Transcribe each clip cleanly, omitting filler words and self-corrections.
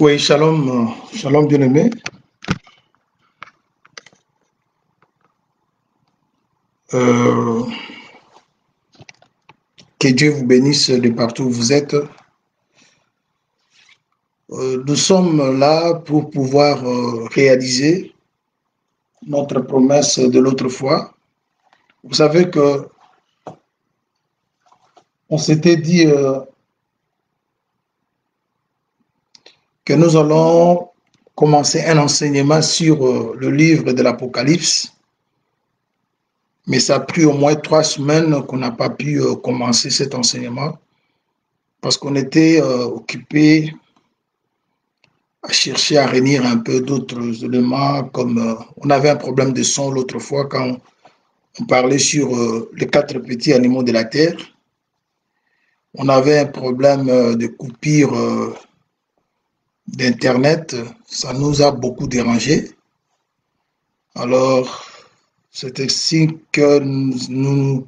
Oui, shalom, shalom bien-aimé. Euh, que Dieu vous bénisse de partout où vous êtes. Nous sommes là pour pouvoir réaliser notre promesse de l'autre fois. Vous savez que on s'était dit que nous allons commencer un enseignement sur le livre de l'Apocalypse. Mais ça a pris au moins 3 semaines qu'on n'a pas pu commencer cet enseignement parce qu'on était occupé à chercher à réunir un peu d'autres éléments, comme on avait un problème de son l'autre fois quand on parlait sur les 4 petits animaux de la terre. On avait un problème de coupure d'Internet, ça nous a beaucoup dérangé. Alors, c'est ainsi que nous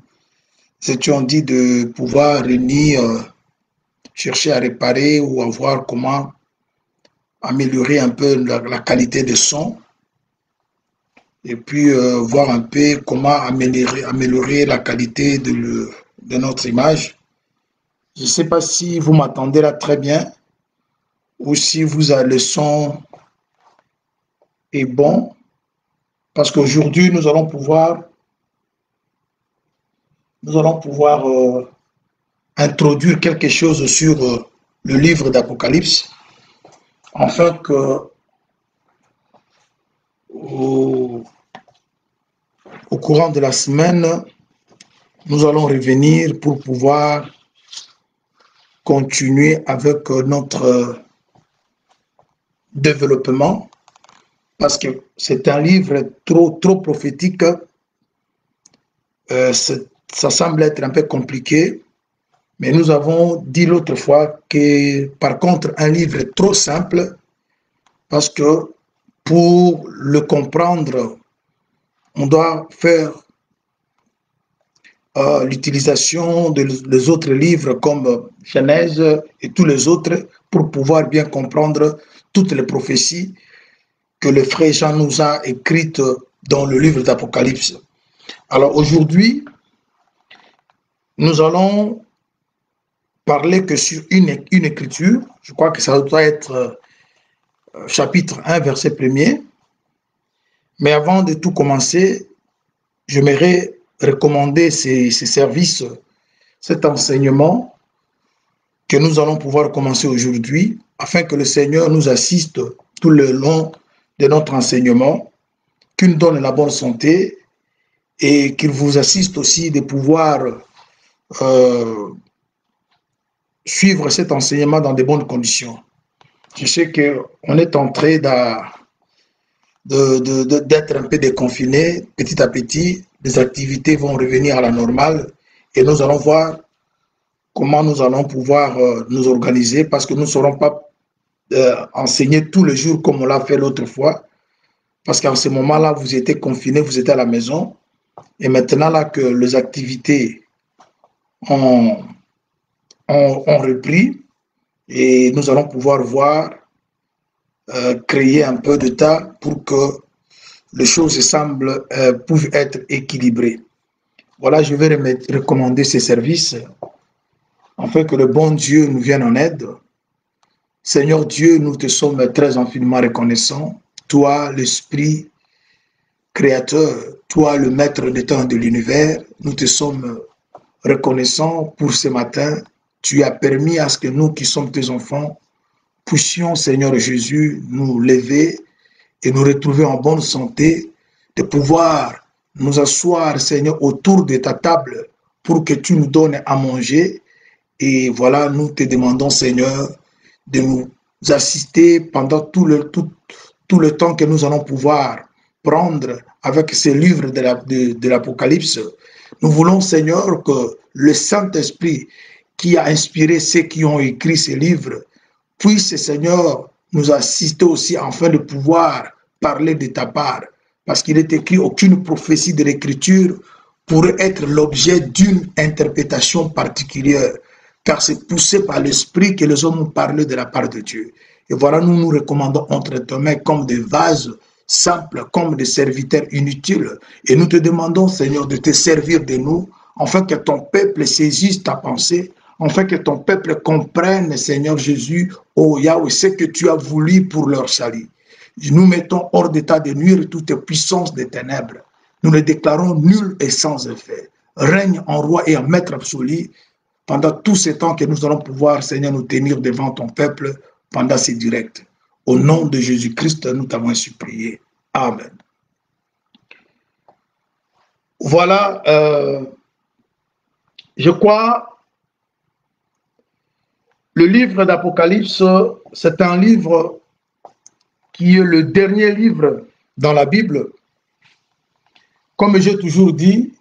étions dit de pouvoir réunir, chercher à réparer ou à voir comment améliorer un peu la qualité de son et puis voir un peu comment améliorer la qualité de notre image. Je ne sais pas si vous m'entendez là très bien ou si vous avez le son est bon, parce qu'aujourd'hui nous allons pouvoir introduire quelque chose sur le livre d'Apocalypse, afin que au courant de la semaine, nous allons revenir pour pouvoir continuer avec notre développement, parce que c'est un livre trop prophétique. Ça semble être un peu compliqué, mais nous avons dit l'autre fois que par contre un livre trop simple, parce que pour le comprendre, on doit faire l'utilisation des autres livres comme Genèse et tous les autres pour pouvoir bien comprendre toutes les prophéties que le frère Jean nous a écrites dans le livre d'Apocalypse. Alors aujourd'hui, nous allons parler que sur une écriture. Je crois que ça doit être chapitre 1, verset 1er. Mais avant de tout commencer, j'aimerais recommander ces services, cet enseignement que nous allons pouvoir commencer aujourd'hui, afin que le Seigneur nous assiste tout le long de notre enseignement, qu'il nous donne la bonne santé et qu'il vous assiste aussi de pouvoir suivre cet enseignement dans de bonnes conditions. Je sais qu'on est en train d'être un peu déconfiné petit à petit. Les activités vont revenir à la normale et nous allons voir comment nous allons pouvoir nous organiser, parce que nous ne serons pas enseigner tous les jours comme on l'a fait l'autre fois, parce qu'en ce moment-là, vous étiez confinés, vous étiez à la maison, et maintenant là que les activités ont repris, et nous allons pouvoir voir, créer un peu de temps pour que les choses semblent peuvent être équilibrées. Voilà, je vais recommander ces services afin que le bon Dieu nous vienne en aide. Seigneur Dieu, nous te sommes très infiniment reconnaissants. Toi, l'Esprit créateur, toi, le maître des temps de l'univers, nous te sommes reconnaissants pour ce matin. Tu as permis à ce que nous qui sommes tes enfants puissions, Seigneur Jésus, nous lever et nous retrouver en bonne santé, de pouvoir nous asseoir, Seigneur, autour de ta table pour que tu nous donnes à manger. Et voilà, nous te demandons, Seigneur, de nous assister pendant tout le temps que nous allons pouvoir prendre avec ces livres de l'Apocalypse. Nous voulons, Seigneur, que le Saint-Esprit qui a inspiré ceux qui ont écrit ces livres puisse, Seigneur, nous assister aussi afin de pouvoir parler de ta part. Parce qu'il est écrit aucune prophétie de l'Écriture pourrait être l'objet d'une interprétation particulière, car c'est poussé par l'Esprit que les hommes ont parlé de la part de Dieu. Et voilà, nous nous recommandons entre tes mains comme des vases simples, comme des serviteurs inutiles. Et nous te demandons, Seigneur, de te servir de nous, afin que ton peuple saisisse ta pensée, afin que ton peuple comprenne, Seigneur Jésus, oh Yahweh, ce que tu as voulu pour leur salut. Nous mettons hors d'état de nuire toute puissance des ténèbres. Nous les déclarons nuls et sans effet. Règne en roi et en maître absolu pendant tout ce temps que nous allons pouvoir, Seigneur, nous tenir devant ton peuple pendant ces directs. Au nom de Jésus-Christ, nous t'avons supplié. Amen. Voilà, je crois, le livre d'Apocalypse, c'est un livre qui est le dernier livre dans la Bible. Comme j'ai toujours dit,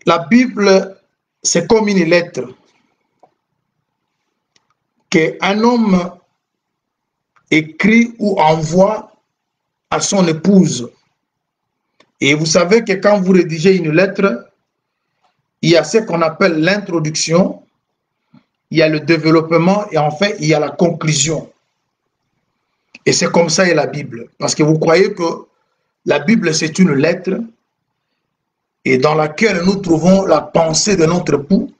la Bible, c'est comme une lettre qu'un homme écrit ou envoie à son épouse. Et vous savez que quand vous rédigez une lettre, il y a ce qu'on appelle l'introduction, il y a le développement et enfin il y a la conclusion. Et c'est comme ça est la Bible. Parce que vous croyez que la Bible c'est une lettre et dans laquelle nous trouvons la pensée de notre époux,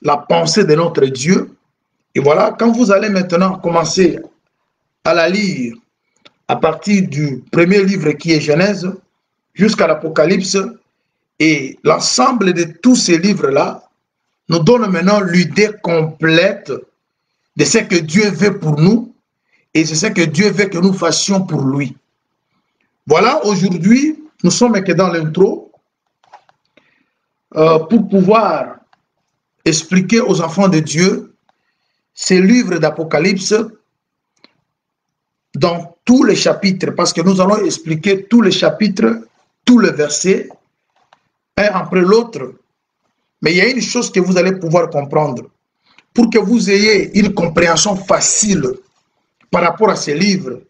la pensée de notre Dieu. Et voilà, quand vous allez maintenant commencer à la lire à partir du premier livre qui est Genèse jusqu'à l'Apocalypse, et l'ensemble de tous ces livres-là nous donne maintenant l'idée complète de ce que Dieu veut pour nous et c'est ce que Dieu veut que nous fassions pour lui. Voilà, aujourd'hui, nous sommes que dans l'intro pour pouvoir expliquer aux enfants de Dieu ces livres d'Apocalypse dans tous les chapitres, parce que nous allons expliquer tous les chapitres, tous les versets, un après l'autre. Mais il y a une chose que vous allez pouvoir comprendre. Pour que vous ayez une compréhension facile par rapport à ces livres,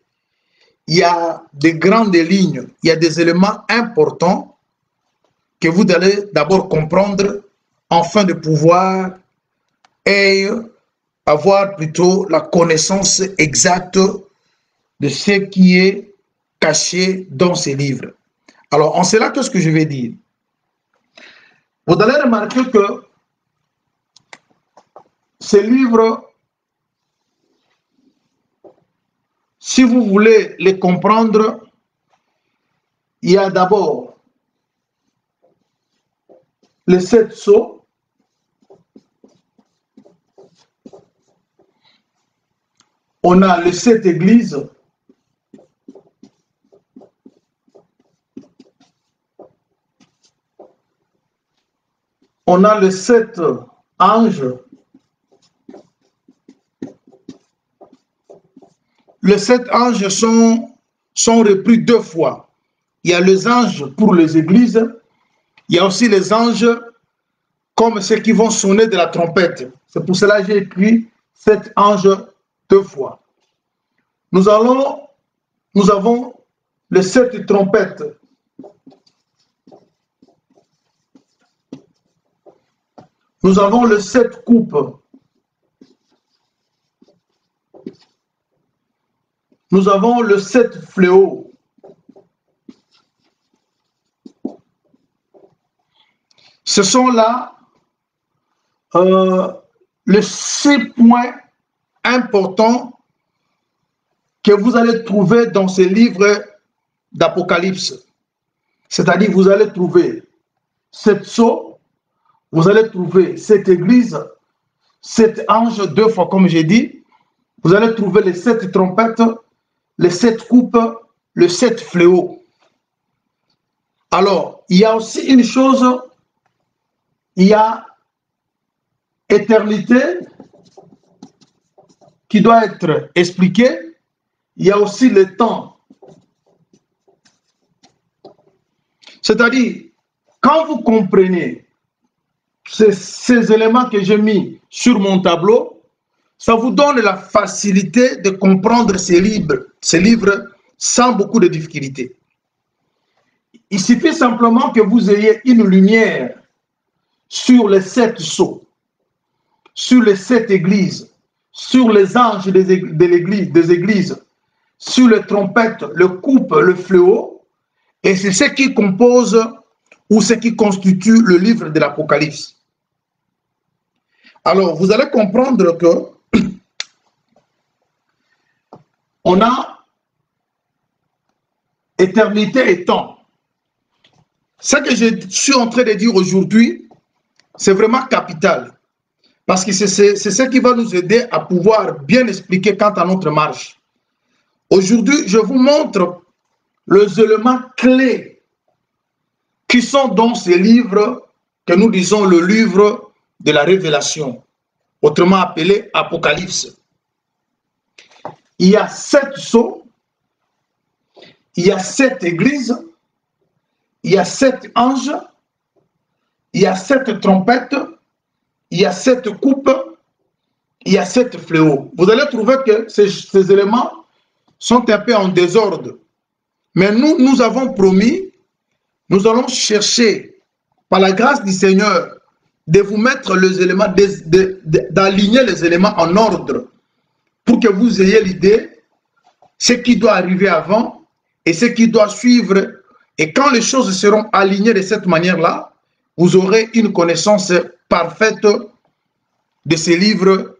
il y a des grandes lignes, il y a des éléments importants que vous allez d'abord comprendre afin de pouvoir avoir plutôt la connaissance exacte de ce qui est caché dans ces livres. Alors, en cela, qu'est-ce que je vais dire? Vous allez remarquer que ces livres, si vous voulez les comprendre, il y a d'abord les 7 sceaux, on a les 7 églises, on a les 7 anges, les 7 anges sont repris 2 fois. Il y a les anges pour les églises, il y a aussi les anges comme ceux qui vont sonner de la trompette. C'est pour cela que j'ai écrit 7 anges 2 fois. Nous avons les 7 trompettes. Nous avons les 7 coupes. Nous avons les 7 fléaux. Ce sont là les 6 points importants que vous allez trouver dans ces livres d'Apocalypse. C'est-à-dire, vous allez trouver 7 sceaux, vous allez trouver 7 églises, 7 anges 2 fois, comme j'ai dit. Vous allez trouver les 7 trompettes, les 7 coupes, les 7 fléaux. Alors, il y a aussi une chose, il y a éternité qui doit être expliquée. Il y a aussi le temps. C'est-à-dire, quand vous comprenez ces éléments que j'ai mis sur mon tableau, ça vous donne la facilité de comprendre ces livres sans beaucoup de difficultés. Il suffit simplement que vous ayez une lumière sur les 7 sceaux, sur les 7 églises, sur les anges des églises, sur les trompettes, le coupe, le fléau, et c'est ce qui compose ou ce qui constitue le livre de l'Apocalypse. Alors, vous allez comprendre que on a éternité et temps. Ce que je suis en train de dire aujourd'hui, c'est vraiment capital. Parce que c'est ce qui va nous aider à pouvoir bien expliquer quant à notre marche. Aujourd'hui, je vous montre les éléments clés qui sont dans ces livres que nous disons le livre de la révélation, autrement appelé Apocalypse. Il y a 7 sceaux, il y a 7 églises, il y a 7 anges, il y a 7 trompettes, il y a 7 coupes, il y a 7 fléaux. Vous allez trouver que ces éléments sont un peu en désordre. Mais nous avons promis, nous allons chercher, par la grâce du Seigneur, de vous mettre les éléments, d'aligner les éléments en ordre pour que vous ayez l'idée ce qui doit arriver avant et ce qui doit suivre. Et quand les choses seront alignées de cette manière-là, vous aurez une connaissance parfaite de ces livres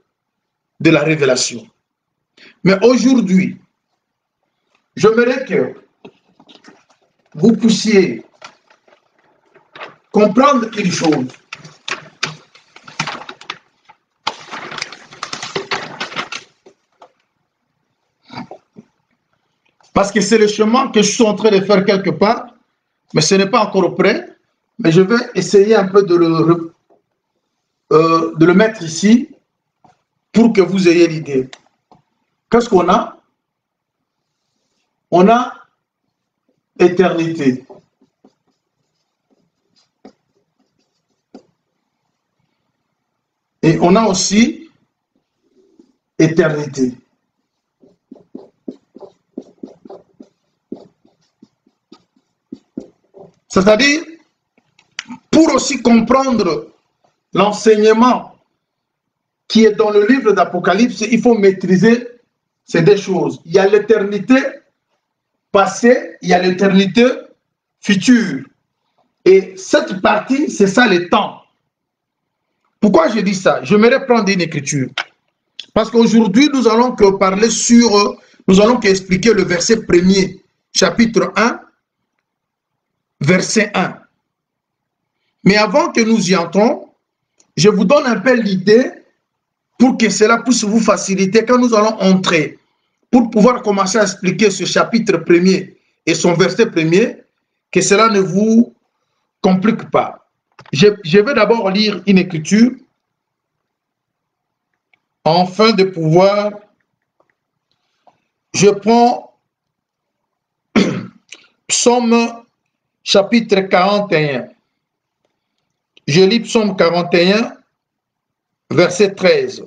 de la révélation. Mais aujourd'hui, j'aimerais que vous puissiez comprendre une chose. Parce que c'est le chemin que je suis en train de faire quelque part, mais ce n'est pas encore prêt. Mais je vais essayer un peu de le mettre ici pour que vous ayez l'idée. Qu'est-ce qu'on a? On a éternité. Et on a aussi éternité. C'est-à-dire, pour aussi comprendre l'enseignement qui est dans le livre d'Apocalypse, il faut maîtriser ces 2 choses. Il y a l'éternité passée, il y a l'éternité future. Et cette partie, c'est ça le temps. Pourquoi je dis ça? J'aimerais prendre une écriture. Parce qu'aujourd'hui, nous allons que parler sur, nous allons qu'expliquer le verset 1er, chapitre 1, verset 1. Mais avant que nous y entrons, je vous donne un peu l'idée pour que cela puisse vous faciliter quand nous allons entrer. Pour pouvoir commencer à expliquer ce chapitre 1er et son verset 1er, que cela ne vous complique pas. Je vais d'abord lire une écriture afin de pouvoir... Je prends Psaume chapitre 41. Je lis Psaume 41, verset 13.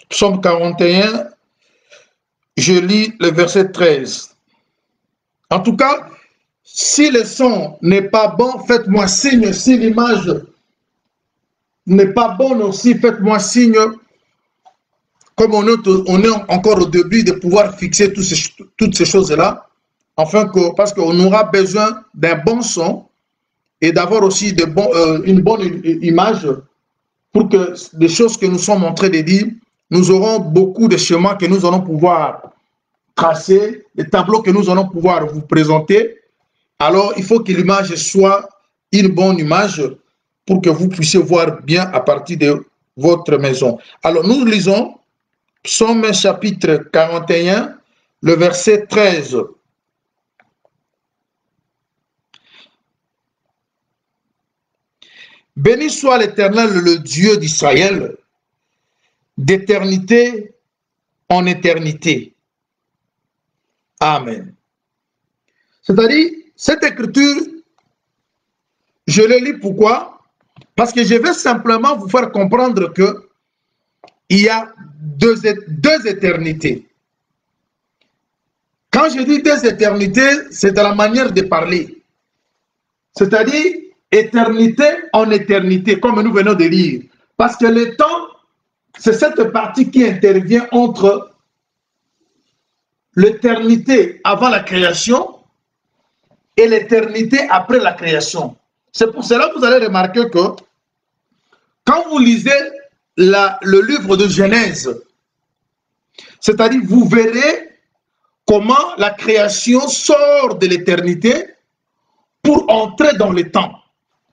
Psaume 41, je lis le verset 13. En tout cas, si le son n'est pas bon, faites-moi signe. Si l'image n'est pas bonne aussi, faites-moi signe. Comme on est encore au début de pouvoir fixer toutes ces choses-là, parce qu'on aura besoin d'un bon son et d'avoir aussi une bonne image pour que les choses que nous sommes en train de dire, nous aurons beaucoup de chemins que nous allons pouvoir tracer, des tableaux que nous allons pouvoir vous présenter. Alors, il faut que l'image soit une bonne image pour que vous puissiez voir bien à partir de votre maison. Alors, nous lisons Psaume chapitre 41, le verset 13. Béni soit l'Éternel, le Dieu d'Israël, d'éternité en éternité. Amen. C'est-à-dire, cette écriture, je le lis pourquoi? Parce que je vais simplement vous faire comprendre que il y a deux éternités. Quand je dis 2 éternités, c'est à la manière de parler. C'est-à-dire, éternité en éternité, comme nous venons de lire. Parce que le temps, c'est cette partie qui intervient entre l'éternité avant la création et l'éternité après la création. C'est pour cela que vous allez remarquer que quand vous lisez le livre de Genèse, c'est-à-dire vous verrez comment la création sort de l'éternité pour entrer dans le temps.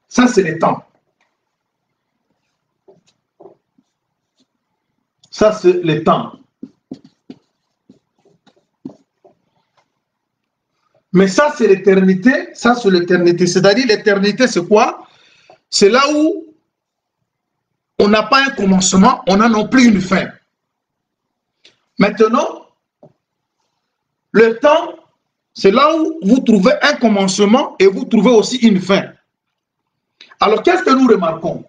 Ça, c'est le temps. Ça, c'est le temps. Mais ça, c'est l'éternité. Ça, c'est l'éternité. C'est-à-dire, l'éternité, c'est quoi? C'est là où on n'a pas un commencement, on n'a non plus une fin. Maintenant, le temps, c'est là où vous trouvez un commencement et vous trouvez aussi une fin. Alors, qu'est-ce que nous remarquons?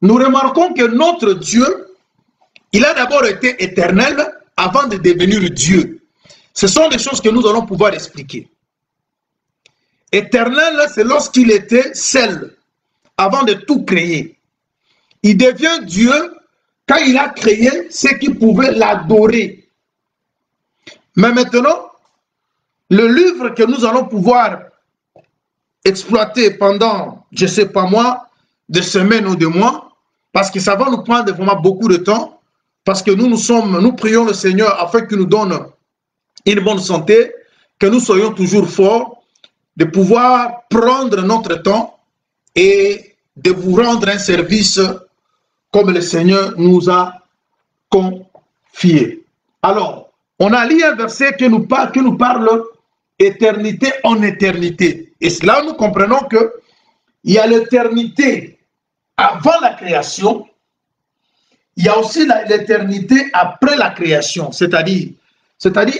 Nous remarquons que notre Dieu, il a d'abord été éternel avant de devenir Dieu. Ce sont des choses que nous allons pouvoir expliquer. Éternel, c'est lorsqu'il était seul, avant de tout créer. Il devient Dieu quand il a créé ceux qui pouvaient l'adorer. Mais maintenant, le livre que nous allons pouvoir exploiter pendant, je ne sais pas moi, des semaines ou des mois, parce que ça va nous prendre vraiment beaucoup de temps, parce que nous prions le Seigneur afin qu'il nous donne une bonne santé, que nous soyons toujours forts, de pouvoir prendre notre temps et de vous rendre un service comme le Seigneur nous a confié. Alors, on a lu un verset qui nous parle éternité en éternité. Et là, nous comprenons qu'il y a l'éternité avant la création, il y a aussi l'éternité après la création, c'est-à-dire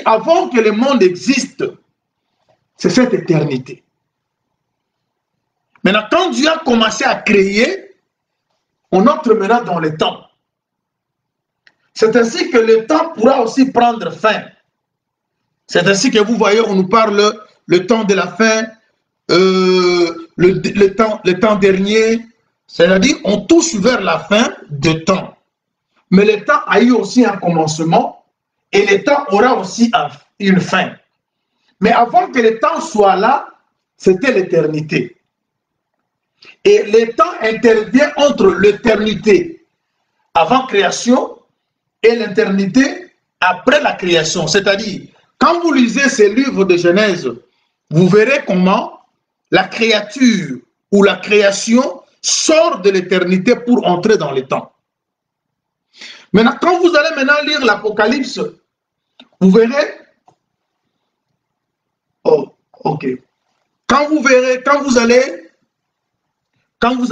avant que le monde existe, c'est cette éternité. Maintenant, quand Dieu a commencé à créer, on entre maintenant dans le temps. C'est ainsi que le temps pourra aussi prendre fin. C'est ainsi que vous voyez, on nous parle le temps de la fin, le temps dernier, c'est-à-dire on touche vers la fin de temps. Mais le temps a eu aussi un commencement et le temps aura aussi une fin. Mais avant que le temps soit là, c'était l'éternité. Et le temps intervient entre l'éternité avant création et l'éternité après la création. C'est-à-dire, quand vous lisez ces livres de Genèse, vous verrez comment la créature ou la création sort de l'éternité pour entrer dans le temps. Maintenant, quand vous allez maintenant lire l'Apocalypse, vous verrez. Oh, ok. Quand vous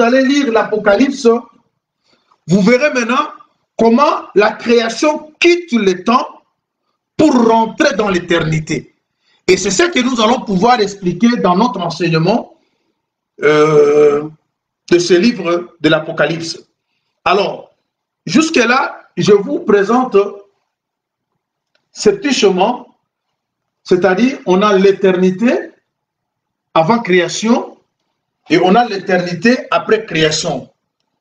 allez lire l'Apocalypse, vous verrez maintenant comment la création quitte le temps pour rentrer dans l'éternité. Et c'est ce que nous allons pouvoir expliquer dans notre enseignement de ce livre de l'Apocalypse. Alors, jusque-là, je vous présente ce petit chemin, c'est-à-dire on a l'éternité avant création et on a l'éternité après création.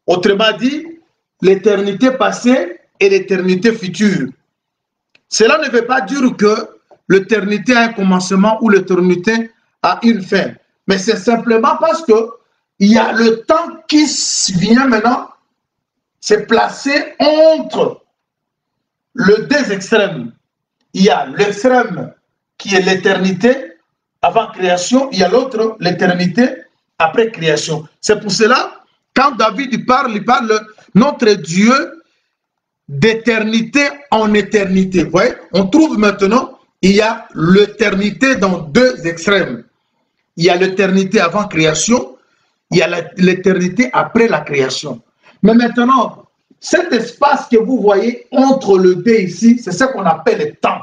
Autrement dit, l'éternité passée et l'éternité future. Cela ne veut pas dire que l'éternité a un commencement ou l'éternité a une fin. Mais c'est simplement parce que il y a le temps qui vient maintenant se placer entre les deux extrêmes. Il y a l'extrême qui est l'éternité avant création, il y a l'autre, l'éternité après création. C'est pour cela, quand David il parle notre Dieu d'éternité en éternité. Vous voyez, on trouve maintenant, il y a l'éternité dans deux extrêmes. Il y a l'éternité avant création, il y a l'éternité après la création. Mais maintenant, cet espace que vous voyez entre les deux ici, c'est ce qu'on appelle le temps.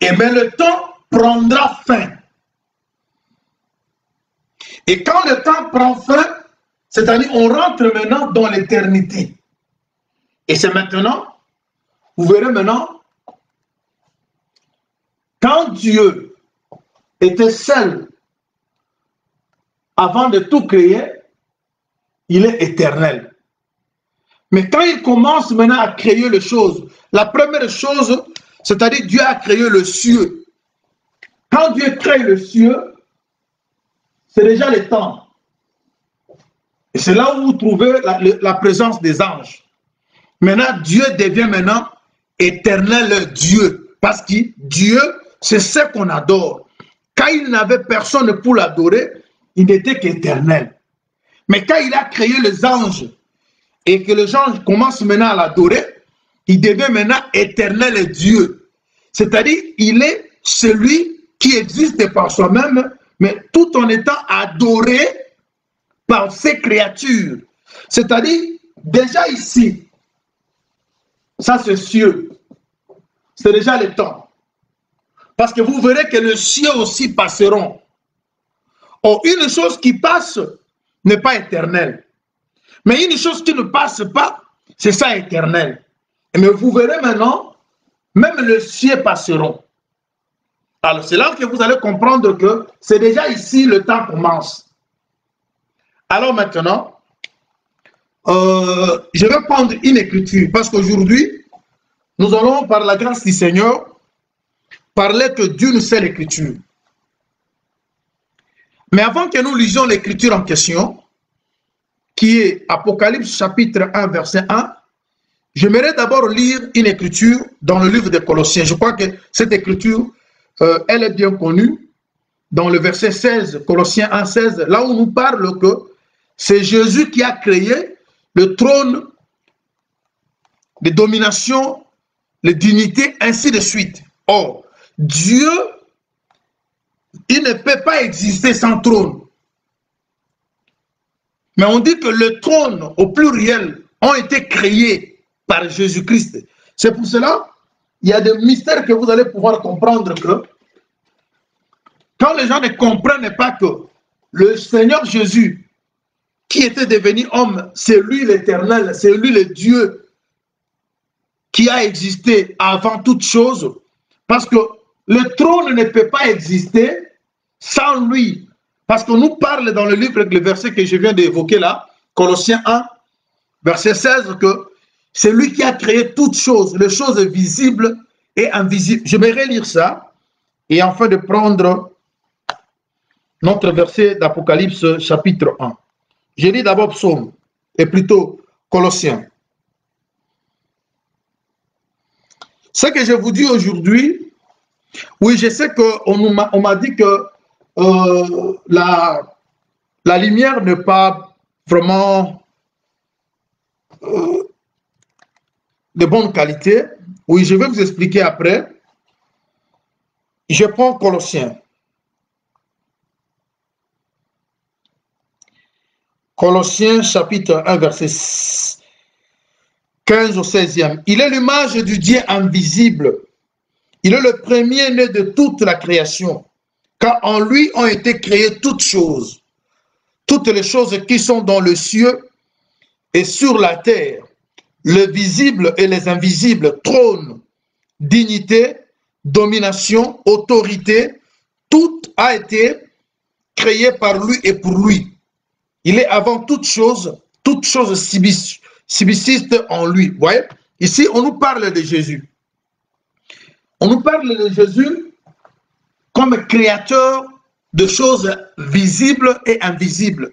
Et mais le temps prendra fin. Et quand le temps prend fin, c'est-à-dire on rentre maintenant dans l'éternité. Et c'est maintenant, vous verrez maintenant, quand Dieu était seul avant de tout créer, il est éternel. Mais quand il commence maintenant à créer les choses, la première chose, c'est-à-dire Dieu a créé le ciel. Quand Dieu crée le ciel, c'est déjà le temps. Et c'est là où vous trouvez la présence des anges. Maintenant, Dieu devient maintenant éternel Dieu. Parce que Dieu, c'est ce qu'on adore. Quand il n'avait personne pour l'adorer, il n'était qu'éternel. Mais quand il a créé les anges et que les anges commencent maintenant à l'adorer, il devient maintenant éternel Dieu. C'est-à-dire, il est celui qui existe par soi-même, mais tout en étant adoré par ses créatures. C'est-à-dire, déjà ici, ça c'est cieux, c'est déjà le temps. Parce que vous verrez que les cieux aussi passeront. Or, une chose qui passe n'est pas éternelle. Mais une chose qui ne passe pas, c'est ça éternel. Mais vous verrez maintenant, même les cieux passeront. Alors, c'est là que vous allez comprendre que c'est déjà ici, le temps commence. Alors maintenant, je vais prendre une écriture, parce qu'aujourd'hui, nous allons, par la grâce du Seigneur, parler que d'une seule écriture. Mais avant que nous lisions l'écriture en question, qui est Apocalypse chapitre 1, verset 1, j'aimerais d'abord lire une écriture dans le livre des Colossiens. Je crois que cette écriture, elle est bien connue, dans le verset 16, Colossiens 1, 16, là où nous parle que c'est Jésus qui a créé le trône de domination, les dignités, ainsi de suite. Or, Dieu, il ne peut pas exister sans trône. Mais on dit que le trône, au pluriel, ont été créés par Jésus-Christ. C'est pour cela, il y a des mystères que vous allez pouvoir comprendre que quand les gens ne comprennent pas que le Seigneur Jésus, qui était devenu homme, c'est lui l'éternel, c'est lui le Dieu qui a existé avant toute chose, parce que le trône ne peut pas exister sans lui. Parce qu'on nous parle dans le livre, le verset que je viens d'évoquer là, Colossiens 1, verset 16, que c'est lui qui a créé toutes choses, les choses visibles et invisibles. Je vais relire ça, et enfin de prendre notre verset d'Apocalypse chapitre 1. Je lis d'abord Psaume, et plutôt Colossiens. Ce que je vous dis aujourd'hui, oui, je sais qu'on m'a dit que la lumière n'est pas vraiment de bonne qualité. Oui, je vais vous expliquer après. Je prends Colossiens. Colossiens chapitre 1, verset 15 au 16e. Il est l'image du Dieu invisible. Il est le premier-né de toute la création. Car en lui ont été créées toutes choses. Toutes les choses qui sont dans le ciel et sur la terre. Le visible et les invisibles, trône, dignité, domination, autorité. Tout a été créé par lui et pour lui. Il est avant toute chose subsiste en lui. Vous voyez? Ici, on nous parle de Jésus. On nous parle de Jésus comme créateur de choses visibles et invisibles.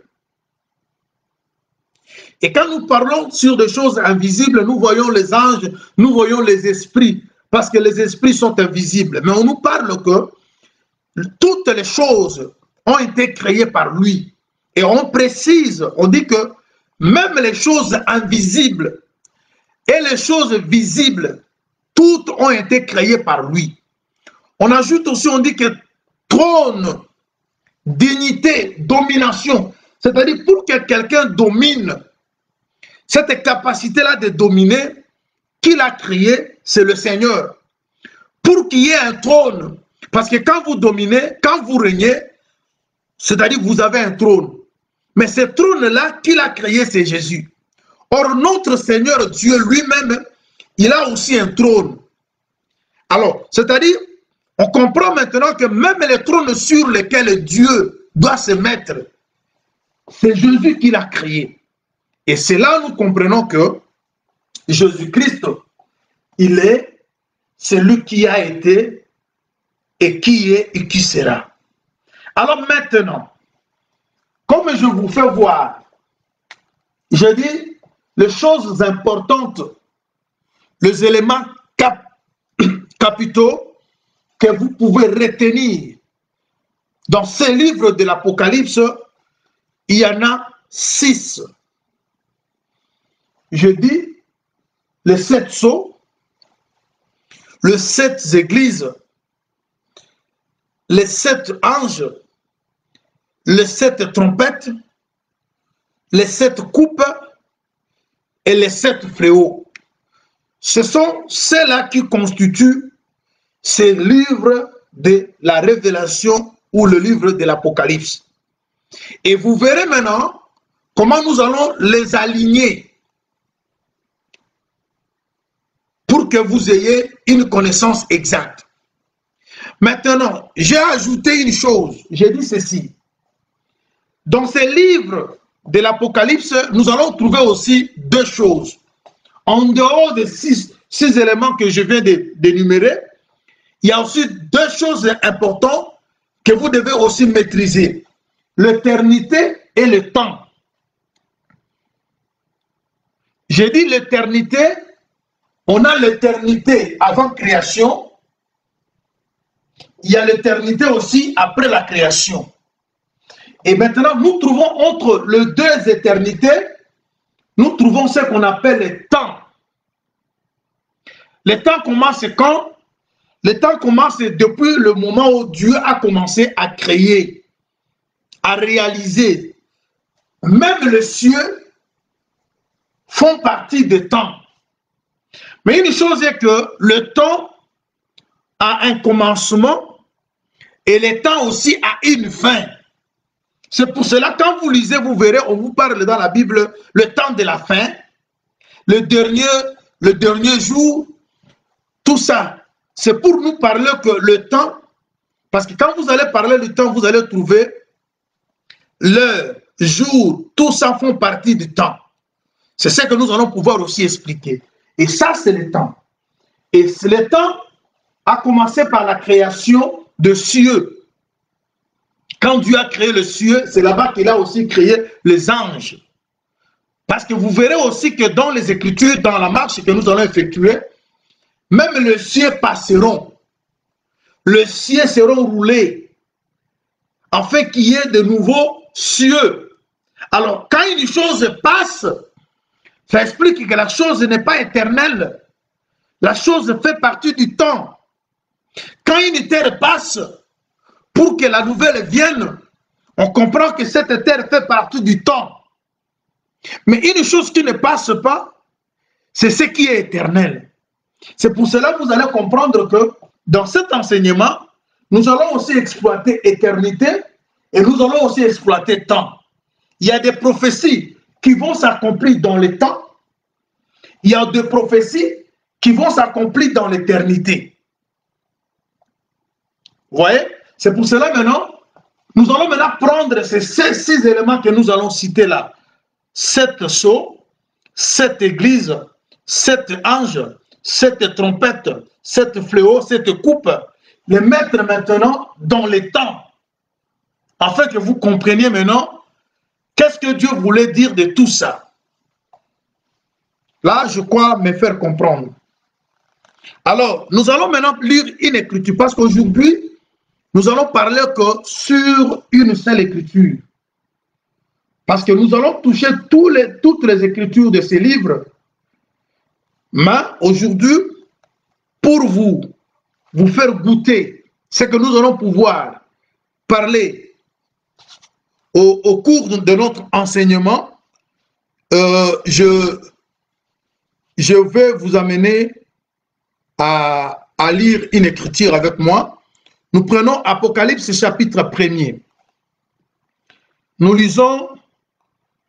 Et quand nous parlons sur des choses invisibles, nous voyons les anges, nous voyons les esprits, parce que les esprits sont invisibles. Mais on nous parle que toutes les choses ont été créées par lui. Et on précise, on dit que même les choses invisibles et les choses visibles, toutes ont été créées par lui. On ajoute aussi, on dit que trône, dignité, domination, c'est-à-dire pour que quelqu'un domine, cette capacité-là de dominer, qui l'a créé, c'est le Seigneur. Pour qu'il y ait un trône, parce que quand vous dominez, quand vous régnez, c'est-à-dire vous avez un trône. Mais ce trône-là, qui l'a créé, c'est Jésus. Or, notre Seigneur Dieu lui-même, il a aussi un trône. Alors, c'est-à-dire, on comprend maintenant que même les trônes sur lesquels Dieu doit se mettre, c'est Jésus qui l'a créé. Et c'est là où nous comprenons que Jésus-Christ, il est celui qui a été et qui est et qui sera. Alors maintenant, comme je vous fais voir, je dis les choses importantes, les éléments capitaux que vous pouvez retenir dans ces livres de l'Apocalypse, il y en a 6. Je dis les 7 sceaux, les 7 églises, les 7 anges, les 7 trompettes, les 7 coupes et les 7 fléaux. Ce sont ceux-là qui constituent ces livres de la Révélation ou le livre de l'Apocalypse. Et vous verrez maintenant comment nous allons les aligner pour que vous ayez une connaissance exacte. Maintenant, j'ai ajouté une chose. J'ai dit ceci. Dans ces livres de l'Apocalypse, nous allons trouver aussi 2 choses. En dehors des 6 éléments que je viens d'énumérer, il y a aussi 2 choses importantes que vous devez aussi maîtriser. L'éternité et le temps. J'ai dit l'éternité, on a l'éternité avant création, il y a l'éternité aussi après la création. Et maintenant, nous trouvons entre les 2 éternités, nous trouvons ce qu'on appelle le temps. Le temps commence quand? Le temps commence depuis le moment où Dieu a commencé à créer, à réaliser. Même les cieux font partie du temps. Mais une chose est que le temps a un commencement et le temps aussi a une fin. C'est pour cela, quand vous lisez, vous verrez, on vous parle dans la Bible, le temps de la fin, le dernier jour, tout ça. C'est pour nous parler que le temps, parce que quand vous allez parler du temps, vous allez trouver l'heure, jour, tout ça font partie du temps. C'est ce que nous allons pouvoir aussi expliquer. Et ça, c'est le temps. Et le temps a commencé par la création de cieux. Quand Dieu a créé le cieux, c'est là-bas qu'il a aussi créé les anges. Parce que vous verrez aussi que dans les Écritures, dans la marche que nous allons effectuer, même les cieux passeront. Les cieux seront roulés, afin qu'il y ait de nouveaux cieux. Alors, quand une chose passe, ça explique que la chose n'est pas éternelle. La chose fait partie du temps. Quand une terre passe, pour que la nouvelle vienne, on comprend que cette terre fait partie du temps. Mais une chose qui ne passe pas, c'est ce qui est éternel. C'est pour cela que vous allez comprendre que dans cet enseignement, nous allons aussi exploiter éternité et nous allons aussi exploiter temps. Il y a des prophéties qui vont s'accomplir dans le temps. Il y a des prophéties qui vont s'accomplir dans l'éternité. Vous voyez? C'est pour cela maintenant, nous allons maintenant prendre ces 6 éléments que nous allons citer là. 7 sceaux, 7 églises, 7 anges, 7 trompettes, 7 fléaux, 7 coupes, les mettre maintenant dans les temps, afin que vous compreniez maintenant qu'est-ce que Dieu voulait dire de tout ça. Là, je crois me faire comprendre. Alors, nous allons maintenant lire une écriture, parce qu'aujourd'hui, nous allons parler que sur une seule écriture. Parce que nous allons toucher toutes les écritures de ces livres. Mais aujourd'hui, pour vous faire goûter ce que nous allons pouvoir parler au cours de notre enseignement, je vais vous amener à lire une écriture avec moi. Nous prenons Apocalypse chapitre 1er. Nous lisons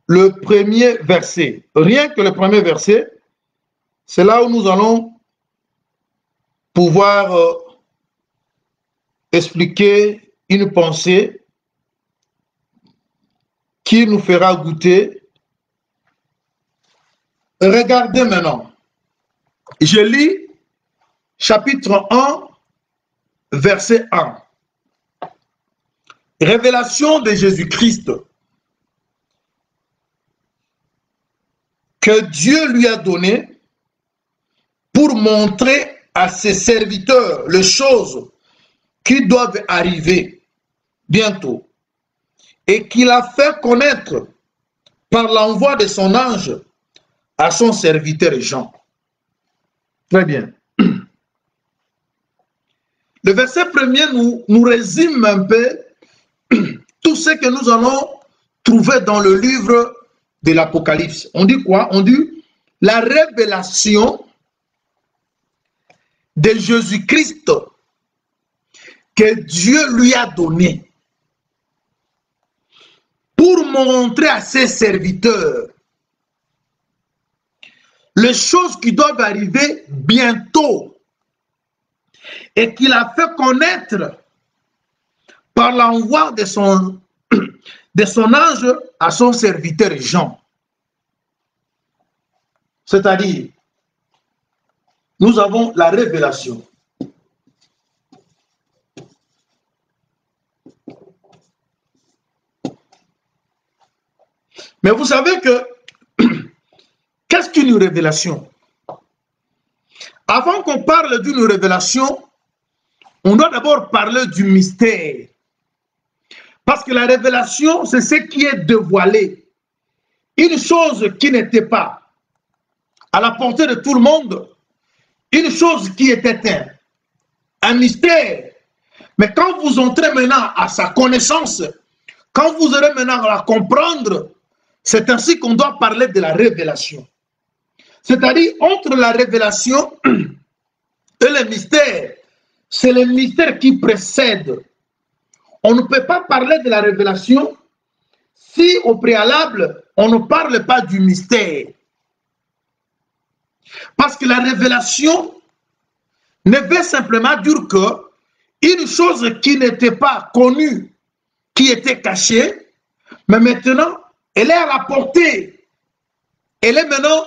le premier verset. Rien que le premier verset, c'est là où nous allons pouvoir expliquer une pensée qui nous fera goûter. Regardez maintenant. Je lis chapitre 1, verset 1. Révélation de Jésus-Christ que Dieu lui a donné pour montrer à ses serviteurs les choses qui doivent arriver bientôt et qu'il a fait connaître par l'envoi de son ange à son serviteur Jean. Très bien. Le verset premier nous résume un peu tout ce que nous allons trouver dans le livre de l'Apocalypse. On dit quoi? On dit la révélation de Jésus-Christ que Dieu lui a donné pour montrer à ses serviteurs les choses qui doivent arriver bientôt et qu'il a fait connaître par l'envoi de son ange à son serviteur Jean. C'est-à-dire, nous avons la révélation. Mais vous savez que, qu'est-ce qu'une révélation? Avant qu'on parle d'une révélation, on doit d'abord parler du mystère. Parce que la révélation, c'est ce qui est dévoilé. Une chose qui n'était pas à la portée de tout le monde, une chose qui était un mystère. Mais quand vous entrez maintenant à sa connaissance, quand vous aurez maintenant à la comprendre, c'est ainsi qu'on doit parler de la révélation. C'est-à-dire, entre la révélation et le mystère, c'est le mystère qui précède. On ne peut pas parler de la révélation si au préalable, on ne parle pas du mystère. Parce que la révélation ne veut simplement dire que une chose qui n'était pas connue, qui était cachée, mais maintenant, elle est à la portée. Elle est maintenant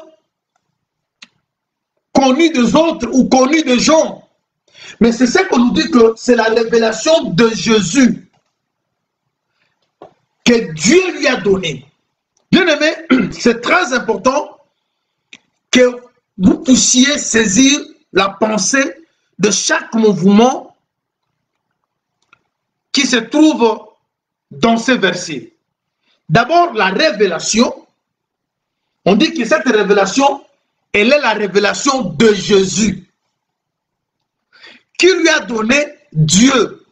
connue des autres ou connue des gens. Mais c'est ce qu'on nous dit que c'est la révélation de Jésus que Dieu lui a donné. Bien aimé, c'est très important que vous puissiez saisir la pensée de chaque mouvement qui se trouve dans ces versets. D'abord, la révélation. On dit que cette révélation, elle est la révélation de Jésus, qui lui a donné Dieu.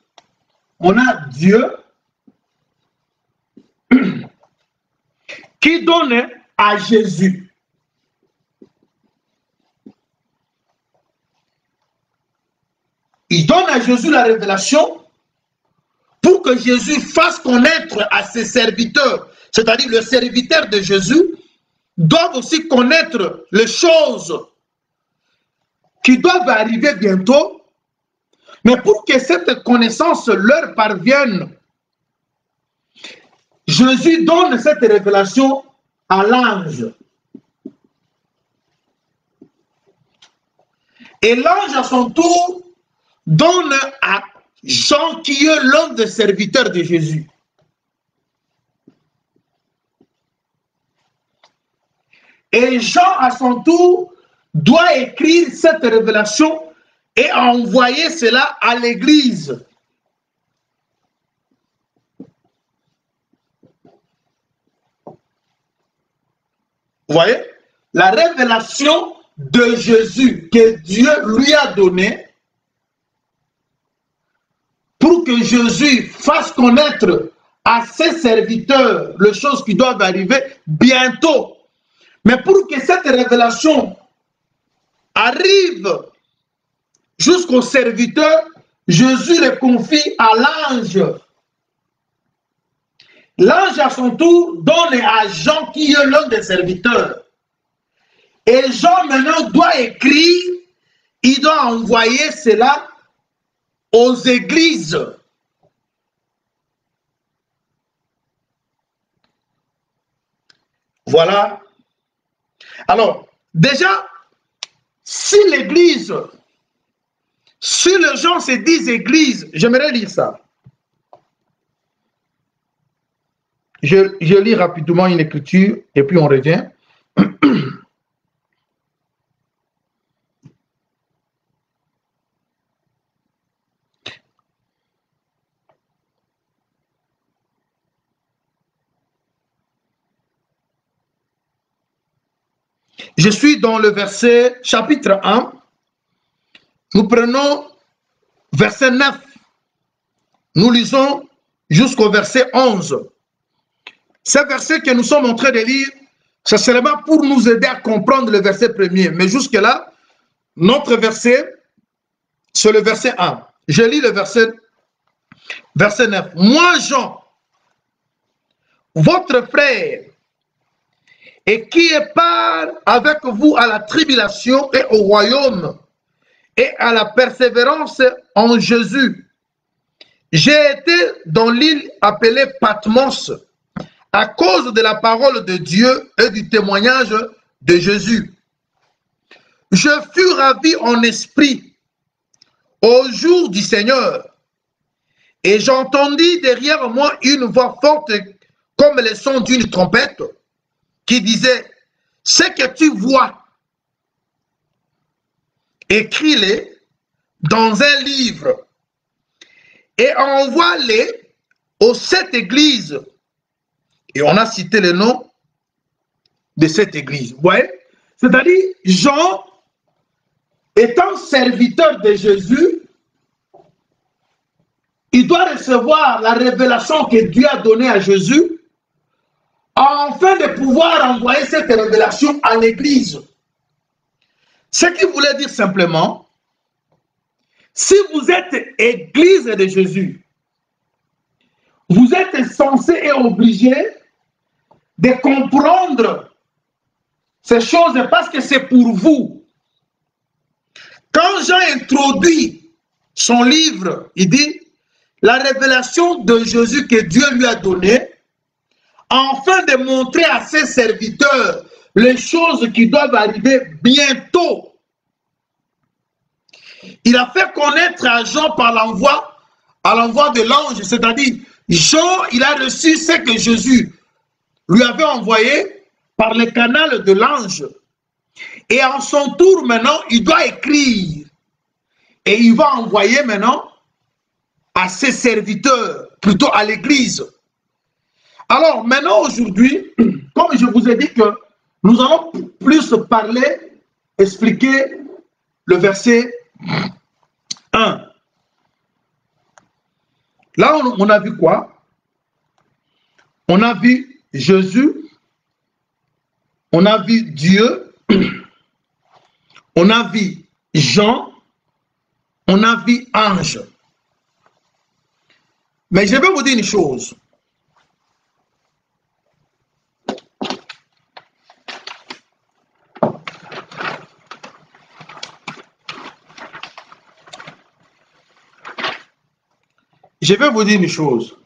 On a Dieu qui donne à Jésus. Il donne à Jésus la révélation pour que Jésus fasse connaître à ses serviteurs, c'est-à-dire le serviteur de Jésus, doivent aussi connaître les choses qui doivent arriver bientôt, mais pour que cette connaissance leur parvienne, Jésus donne cette révélation à l'ange. Et l'ange, à son tour, donne à Jean, qui est l'un des serviteurs de Jésus. Et Jean, à son tour, doit écrire cette révélation et envoyer cela à l'Église. Vous voyez? La révélation de Jésus que Dieu lui a donnée pour que Jésus fasse connaître à ses serviteurs les choses qui doivent arriver bientôt. Mais pour que cette révélation arrive jusqu'au serviteur, Jésus le confie à l'ange. L'ange, à son tour, donne à Jean, qui est l'un des serviteurs. Et Jean, maintenant, doit écrire, il doit envoyer cela aux églises. Voilà. Alors, déjà, si l'église, si les gens se disent église, j'aimerais lire ça. Je lis rapidement une écriture et puis on revient. Je suis dans le verset chapitre 1. Nous prenons verset 9. Nous lisons jusqu'au verset 11. Ce verset que nous sommes en train de lire, c'est seulement pour nous aider à comprendre le verset premier. Mais jusque-là, notre verset, c'est le verset 1. Je lis le verset 9. Moi, Jean, votre frère, et qui est part avec vous à la tribulation et au royaume, et à la persévérance en Jésus. J'ai été dans l'île appelée Patmos à cause de la parole de Dieu et du témoignage de Jésus. Je fus ravi en esprit au jour du Seigneur, et j'entendis derrière moi une voix forte comme le son d'une trompette qui disait, ce que tu vois, écris-les dans un livre et envoie-les aux 7 églises. Et on a cité le nom de cette église. Vous voyez? C'est-à-dire, Jean, étant serviteur de Jésus, il doit recevoir la révélation que Dieu a donnée à Jésus afin de pouvoir envoyer cette révélation à l'église. Ce qui voulait dire simplement, si vous êtes église de Jésus, vous êtes censé et obligé de comprendre ces choses parce que c'est pour vous. Quand Jean introduit son livre, il dit la révélation de Jésus que Dieu lui a donnée, afin de montrer à ses serviteurs les choses qui doivent arriver bientôt. Il a fait connaître à Jean par l'envoi de l'ange, c'est-à-dire Jean, il a reçu ce que Jésus lui avait envoyé par le canal de l'ange. Et en son tour, maintenant, il doit écrire. Et il va envoyer maintenant à ses serviteurs, plutôt à l'église. Alors, maintenant, aujourd'hui, comme je vous ai dit que nous allons plus parler, expliquer le verset 1. Là, on a vu quoi? On a vu Jésus, on a vu Dieu, on a vu Jean, on a vu ange. Mais je vais vous dire une chose. Je vais vous dire une chose.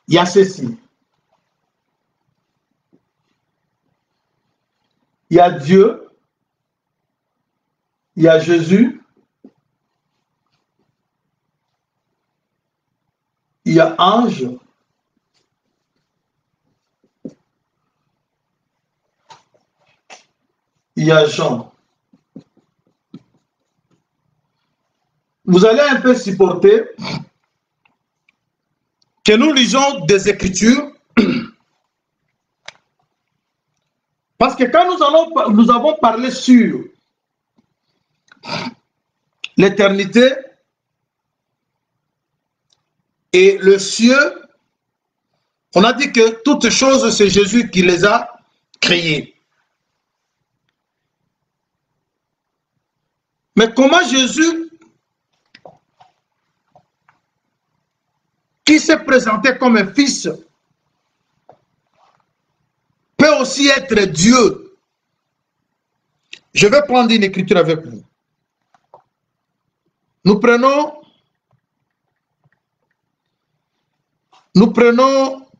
Il y a ceci. Il y a Dieu, il y a Jésus, il y a ange, il y a Jean. Vous allez un peu supporter que nous lisons des Écritures, parce que quand nous avons parlé sur l'éternité et le ciel, on a dit que toutes choses, c'est Jésus qui les a créées. Mais comment Jésus, qui s'est présenté comme un fils, peut aussi être Dieu? Je vais prendre une écriture avec vous. Nous prenons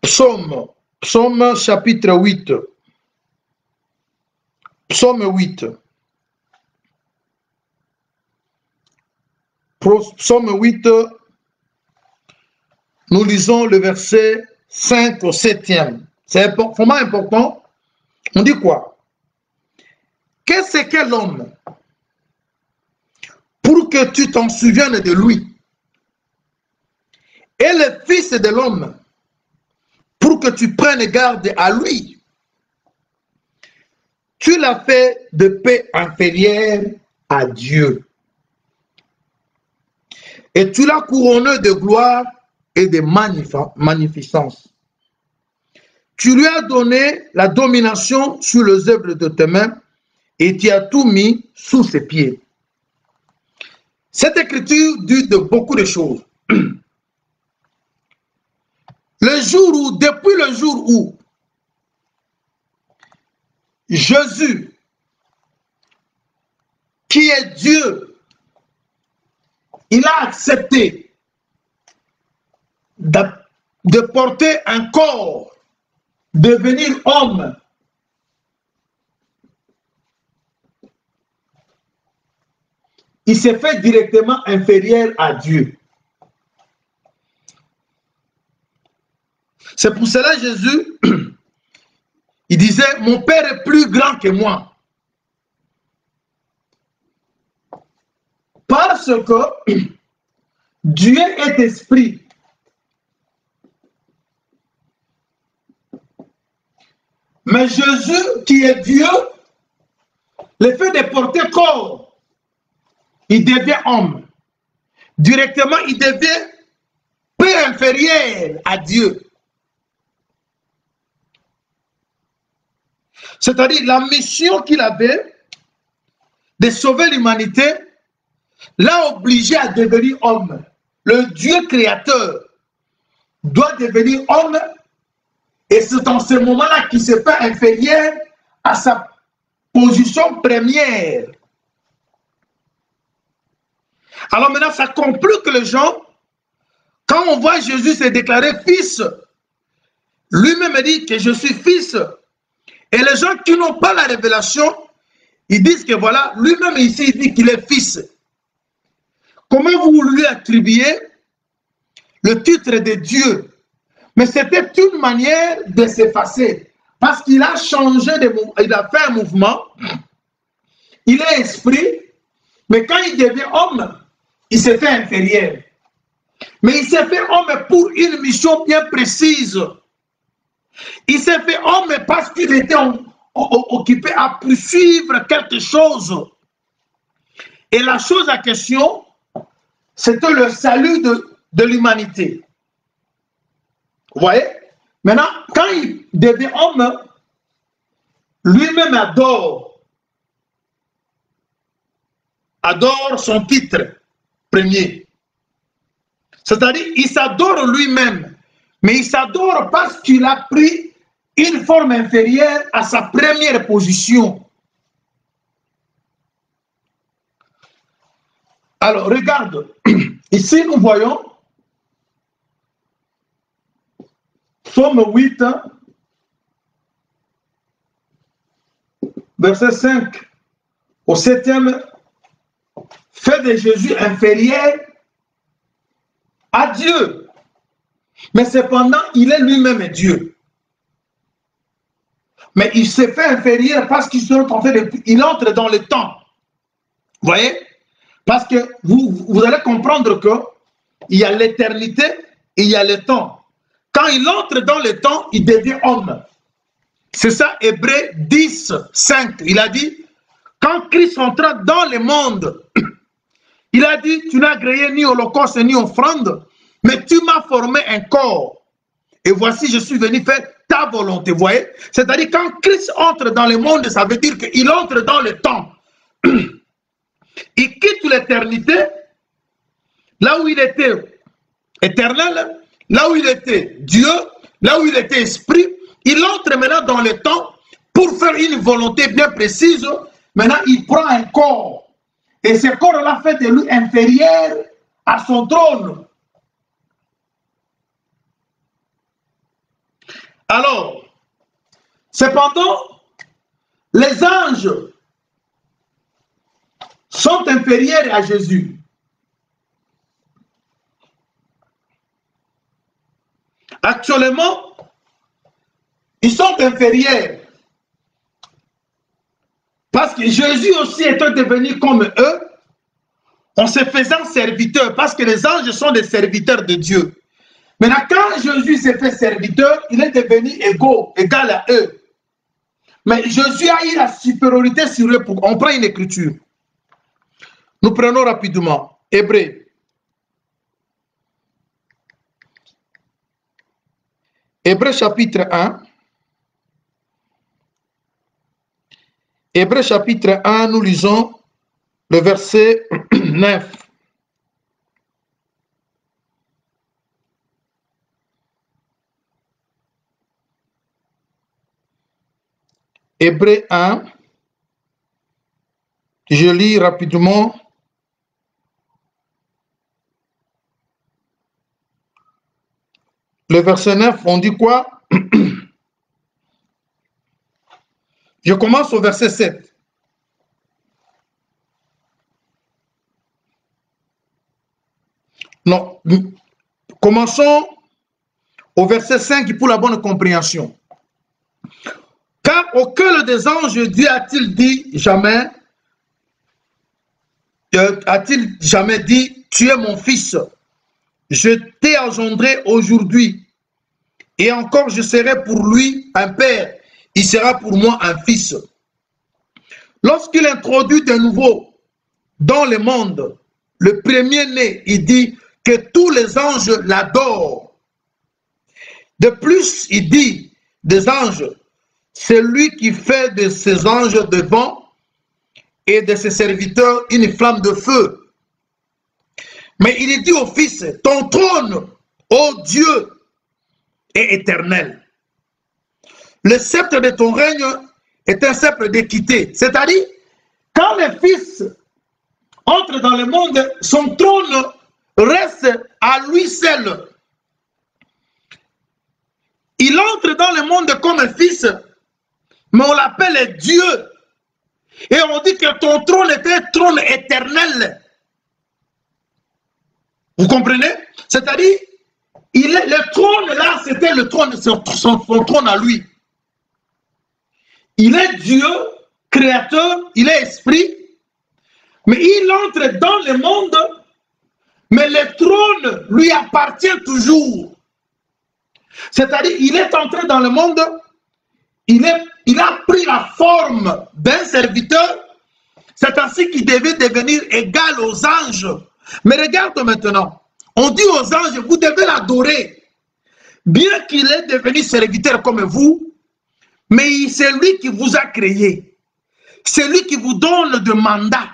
Psaume Psaume chapitre 8. Psaume 8. Psaume 8, nous lisons le verset 5 au 7e. C'est vraiment important. On dit quoi? Qu'est-ce qu'est l'homme pour que tu t'en souviennes de lui? Et le Fils de l'homme pour que tu prennes garde à lui. Tu l'as fait de paix inférieure à Dieu. Et tu l'as couronné de gloire et de magnificence. Tu lui as donné la domination sur les œuvres de tes mains et tu as tout mis sous ses pieds. Cette écriture dit de beaucoup de choses. Depuis le jour où Jésus, qui est Dieu, il a accepté de porter un corps, devenir homme. Il s'est fait directement inférieur à Dieu. C'est pour cela Jésus, il disait, mon Père est plus grand que moi. Parce que Dieu est esprit. Mais Jésus, qui est Dieu, le fait de porter corps, il devient homme. Directement, il devient peu inférieur à Dieu. C'est-à-dire la mission qu'il avait de sauver l'humanité l'a obligé à devenir homme. Le Dieu créateur doit devenir homme et c'est dans ce moment-là qu'il se fait inférieur à sa position première. Alors maintenant, ça complique que les gens, quand on voit Jésus se déclarer fils, lui-même dit que je suis fils. Et les gens qui n'ont pas la révélation, ils disent que voilà, lui-même ici, il dit qu'il est fils. Comment vous lui attribuez le titre de Dieu? Mais c'était une manière de s'effacer. Parce qu'il a changé, il a fait un mouvement. Il est esprit. Mais quand il devient homme, il s'est fait inférieur. Mais il s'est fait homme pour une mission bien précise. Il s'est fait homme parce qu'il était occupé à poursuivre quelque chose. Et la chose à question, c'était le salut de l'humanité. Vous voyez? Maintenant, quand il devient homme, lui-même adore son titre premier. C'est-à-dire, il s'adore lui-même. Mais il s'adore parce qu'il a pris une forme inférieure à sa première position. Alors, regarde. Ici, nous voyons Psaume 8, verset 5 au 7e, fait de Jésus inférieur à Dieu. Mais cependant, il est lui-même Dieu. Mais il s'est fait inférieur parce qu'il entre dans le temps. Vous voyez? Parce que vous allez comprendre qu'il y a l'éternité et il y a le temps. Quand il entre dans le temps, il devient homme. C'est ça, Hébreux 10, 5. Il a dit, quand Christ entra dans le monde, il a dit, tu n'as créé ni holocauste ni offrande, mais tu m'as formé un corps. Et voici, je suis venu faire ta volonté. Vous voyez? C'est-à-dire, quand Christ entre dans le monde, ça veut dire qu'il entre dans le temps. Il quitte l'éternité, là où il était éternel, là où il était Dieu, là où il était esprit. Il entre maintenant dans le temps pour faire une volonté bien précise. Maintenant, il prend un corps. Et ce corps-là fait de lui inférieur à son trône. Alors, Cependant, les anges sont inférieurs à Jésus. Actuellement, ils sont inférieurs. Parce que Jésus aussi étant devenu comme eux, en se faisant serviteur, parce que les anges sont des serviteurs de Dieu. Maintenant, quand Jésus s'est fait serviteur, il est devenu égal à eux. Mais Jésus a eu la supériorité sur eux. On prend une écriture. Nous prenons rapidement. Hébreux. Hébreux chapitre 1. Hébreux chapitre 1, nous lisons le verset 9. Hébreux 1, je lis rapidement. Le verset 9, on dit quoi? Je commence au verset 7. Non, commençons au verset 5 pour la bonne compréhension. Car auquel des anges Dieu a-t-il dit jamais, tu es mon fils, je t'ai engendré aujourd'hui, et encore je serai pour lui un père, il sera pour moi un fils. Lorsqu'il introduit de nouveau dans le monde, le premier-né, il dit que tous les anges l'adorent. De plus, il dit des anges, c'est lui qui fait de ses anges de vent et de ses serviteurs une flamme de feu. Mais il dit au Fils, ton trône, ô Dieu, est éternel. Le sceptre de ton règne est un sceptre d'équité. C'est-à-dire, quand le Fils entre dans le monde, son trône reste à lui seul. Il entre dans le monde comme un fils, mais on l'appelle Dieu. Et on dit que ton trône est un trône éternel. Vous comprenez? C'est-à-dire, le trône là, c'était le trône, son trône à lui. Il est Dieu, créateur, il est esprit, mais il entre dans le monde, mais le trône lui appartient toujours. C'est-à-dire, il est entré dans le monde, il a pris la forme d'un serviteur, c'est ainsi qu'il devait devenir égal aux anges. Mais regarde maintenant, on dit aux anges, vous devez l'adorer, bien qu'il est devenu serviteur comme vous, mais c'est lui qui vous a créé, c'est lui qui vous donne de mandat.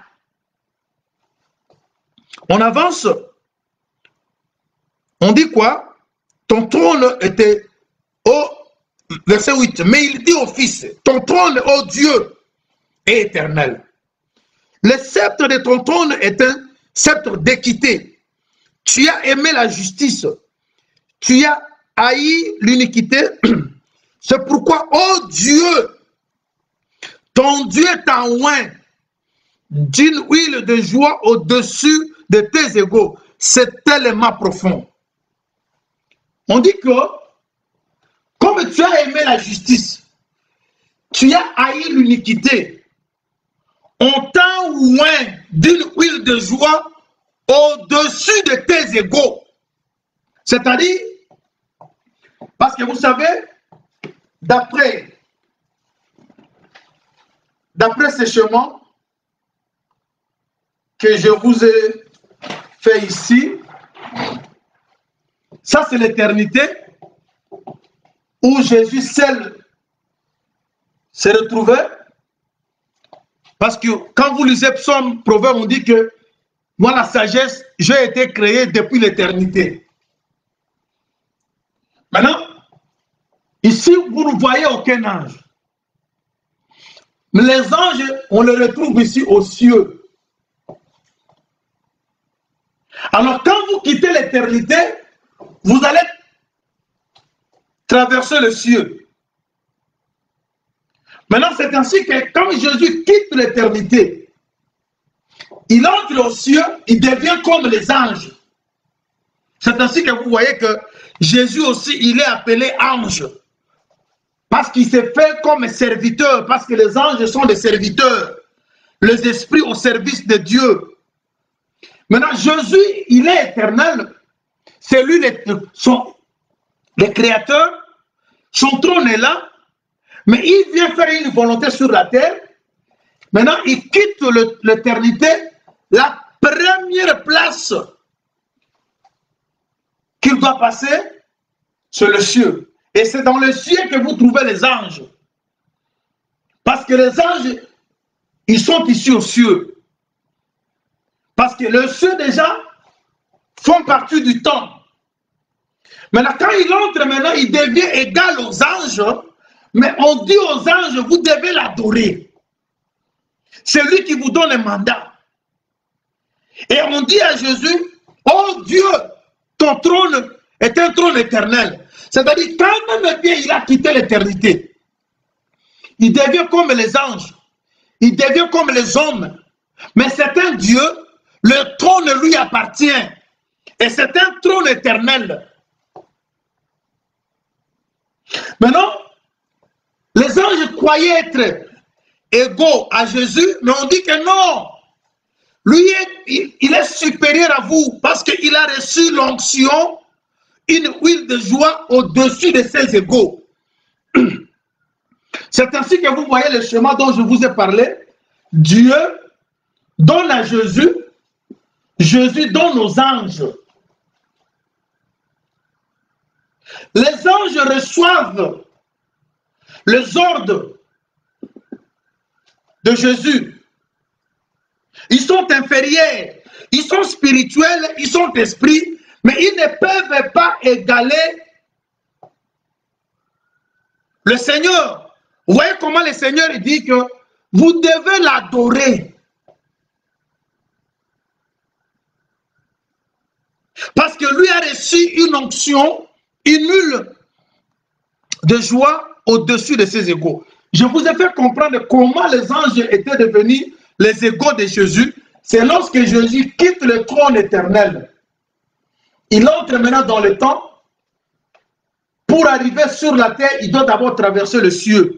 On avance, on dit quoi? Ton trône était au verset 8, mais il dit au Fils, ton trône, ô Dieu, est éternel. Le sceptre de ton trône est un sceptre d'équité. Tu as aimé la justice, tu as haï l'iniquité. C'est pourquoi, ô Dieu, ton Dieu t'a oint d'une huile de joie au-dessus de tes égaux. C'est tellement profond. On dit que, comme tu as aimé la justice, tu as haï l'iniquité, on t'a oint d'une huile de joie au-dessus de tes égaux. C'est-à-dire, parce que vous savez, d'après ce chemin que je vous ai fait ici, ça c'est l'éternité où Jésus seul se retrouvait. Parce que quand vous lisez Psaume, Proverbe, on dit que moi la sagesse, j'ai été créé depuis l'éternité. Maintenant, ici vous ne voyez aucun ange. Mais les anges, on les retrouve ici aux cieux. Alors quand vous quittez l'éternité, vous allez traverser le ciel. Maintenant, c'est ainsi que quand Jésus quitte l'éternité, il entre aux cieux, il devient comme les anges. C'est ainsi que vous voyez que Jésus aussi, il est appelé ange. Parce qu'il s'est fait comme serviteur, parce que les anges sont des serviteurs. Les esprits au service de Dieu. Maintenant, Jésus, il est éternel. C'est lui le créateur. Son trône est là. Mais il vient faire une volonté sur la terre. Maintenant, il quitte l'éternité. La première place qu'il doit passer, c'est le ciel. Et c'est dans le ciel que vous trouvez les anges. Parce que les anges, ils sont ici aux cieux. Parce que les cieux déjà font partie du temps. Maintenant, quand il entre, maintenant, il devient égal aux anges. Mais on dit aux anges, vous devez l'adorer. C'est lui qui vous donne un mandat. Et on dit à Jésus, oh Dieu, ton trône est un trône éternel. C'est-à-dire, quand même bien il a quitté l'éternité, il devient comme les anges, il devient comme les hommes. Mais c'est un Dieu, le trône lui appartient. Et c'est un trône éternel. Maintenant, les anges croyaient être égaux à Jésus, mais on dit que non. Lui, il est supérieur à vous parce qu'il a reçu l'onction, une huile de joie au-dessus de ses égaux. C'est ainsi que vous voyez le schéma dont je vous ai parlé. Dieu donne à Jésus, Jésus donne aux anges. Les anges reçoivent les ordres de Jésus. Ils sont inférieurs, ils sont spirituels, ils sont esprits, mais ils ne peuvent pas égaler le Seigneur. Vous voyez comment le Seigneur dit que vous devez l'adorer. Parce que lui a reçu une onction, une huile de joie au-dessus de ses égaux. Je vous ai fait comprendre comment les anges étaient devenus les égaux de Jésus. C'est lorsque Jésus quitte le trône éternel. Il entre maintenant dans le temps. Pour arriver sur la terre, il doit d'abord traverser le ciel.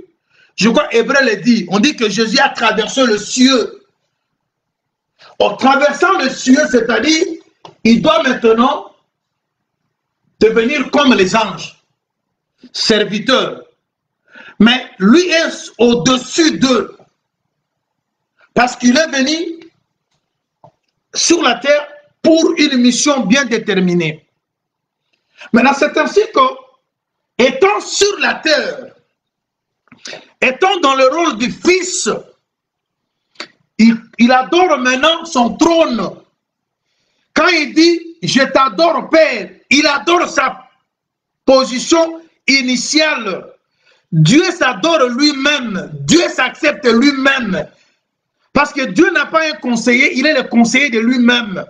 Je crois Hébreu le dit. On dit que Jésus a traversé le ciel. En traversant le ciel, c'est-à-dire, il doit maintenant devenir comme les anges, serviteurs. Mais lui est au-dessus d'eux. Parce qu'il est venu sur la terre pour une mission bien déterminée. Maintenant, c'est ainsi que, étant sur la terre, étant dans le rôle du Fils, il adore maintenant son trône. Quand il dit « Je t'adore, Père », il adore sa position initiale. Dieu s'adore lui-même. Dieu s'accepte lui-même. Parce que Dieu n'a pas un conseiller, il est le conseiller de lui-même.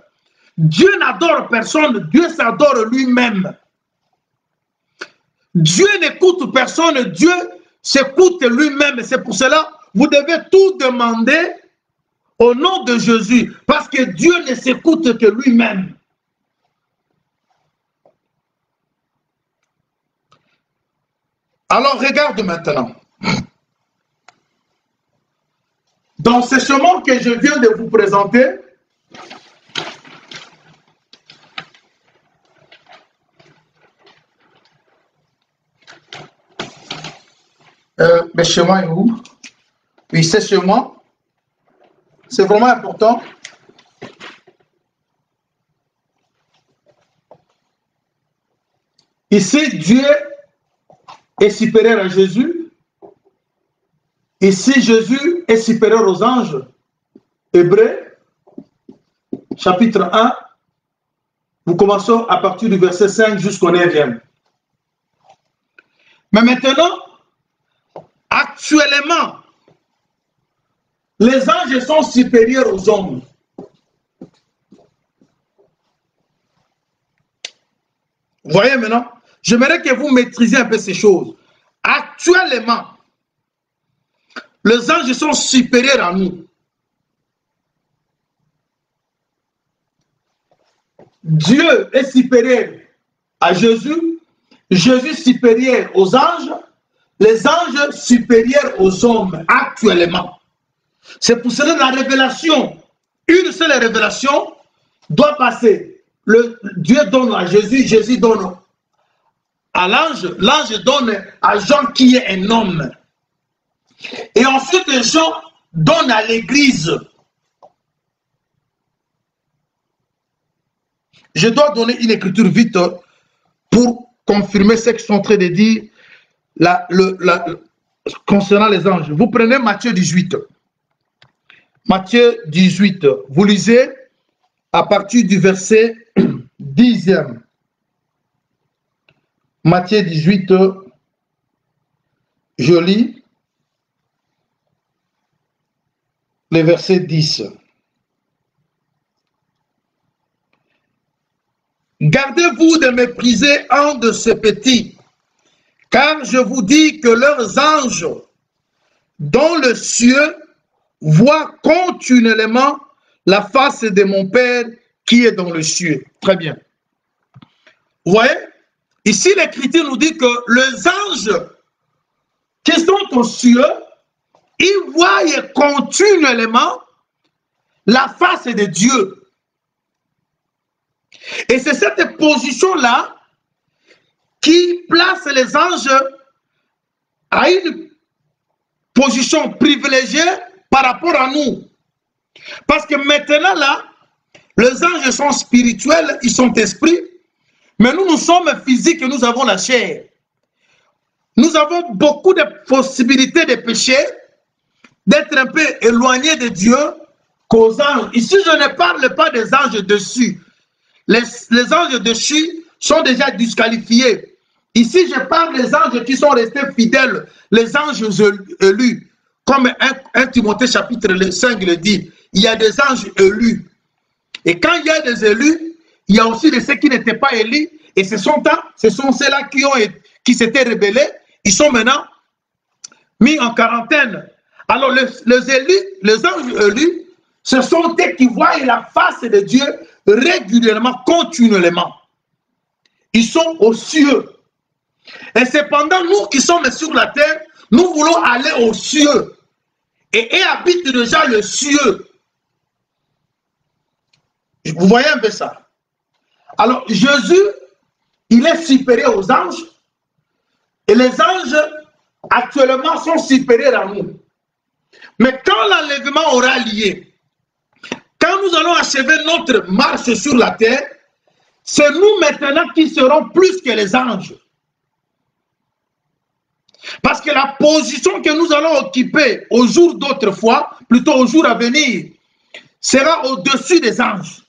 Dieu n'adore personne, Dieu s'adore lui-même. Dieu n'écoute personne, Dieu s'écoute lui-même. C'est pour cela que vous devez tout demander au nom de Jésus. Parce que Dieu ne s'écoute que lui-même. Alors regarde maintenant. Dans ce chemin que je viens de vous présenter, le chemin est où? Oui, ce chemin, c'est vraiment important. Ici, Dieu est supérieur à Jésus. Ici, Jésus est supérieur aux anges. Hébreux, chapitre 1, nous commençons à partir du verset 5 jusqu'au 9e. Mais maintenant, actuellement, les anges sont supérieurs aux hommes. Vous voyez maintenant? J'aimerais que vous maîtrisiez un peu ces choses. Actuellement, les anges sont supérieurs à nous. Dieu est supérieur à Jésus, Jésus supérieur aux anges, les anges supérieurs aux hommes actuellement. C'est pour cela que la révélation, une seule révélation, doit passer. Dieu donne à Jésus, Jésus donne à l'ange, l'ange donne à Jean qui est un homme. Et ensuite, Jean donne à l'Église. Je dois donner une écriture vite pour confirmer ce que je suis en train de dire concernant les anges. Vous prenez Matthieu 18. Matthieu 18, vous lisez à partir du verset 10e. Matthieu 18, je lis le verset 10. Gardez-vous de mépriser un de ces petits, car je vous dis que leurs anges dans le cieux voient continuellement la face de mon Père qui est dans le cieux. Très bien. Vous voyez, ici l'Écriture nous dit que les anges qui sont aux cieux, ils voient continuellement la face de Dieu. Et c'est cette position-là qui place les anges à une position privilégiée par rapport à nous. Parce que maintenant, là, les anges sont spirituels, ils sont esprits, mais nous sommes physiques et nous avons la chair. Nous avons beaucoup de possibilités de pécher, d'être un peu éloignés de Dieu qu'aux anges. Ici, je ne parle pas des anges dessus. Les anges dessus sont déjà disqualifiés. Ici, je parle des anges qui sont restés fidèles, les anges élus. Comme 1 Timothée chapitre 5 le dit, il y a des anges élus. Et quand il y a des élus, il y a aussi de ceux qui n'étaient pas élus. Et ce sont ceux-là qui s'étaient rebellés. Ils sont maintenant mis en quarantaine. Alors les élus, les anges élus, ce sont eux qui voient la face de Dieu régulièrement, continuellement. Ils sont aux cieux. Et cependant, nous qui sommes sur la terre, nous voulons aller aux cieux. Et habite déjà le cieux. Vous voyez un peu ça. Alors, Jésus, il est supérieur aux anges. Et les anges, actuellement, sont supérieurs à nous. Mais quand l'enlèvement aura lieu, quand nous allons achever notre marche sur la terre, c'est nous maintenant qui serons plus que les anges. Parce que la position que nous allons occuper au jour d'autrefois, plutôt au jour à venir, sera au-dessus des anges.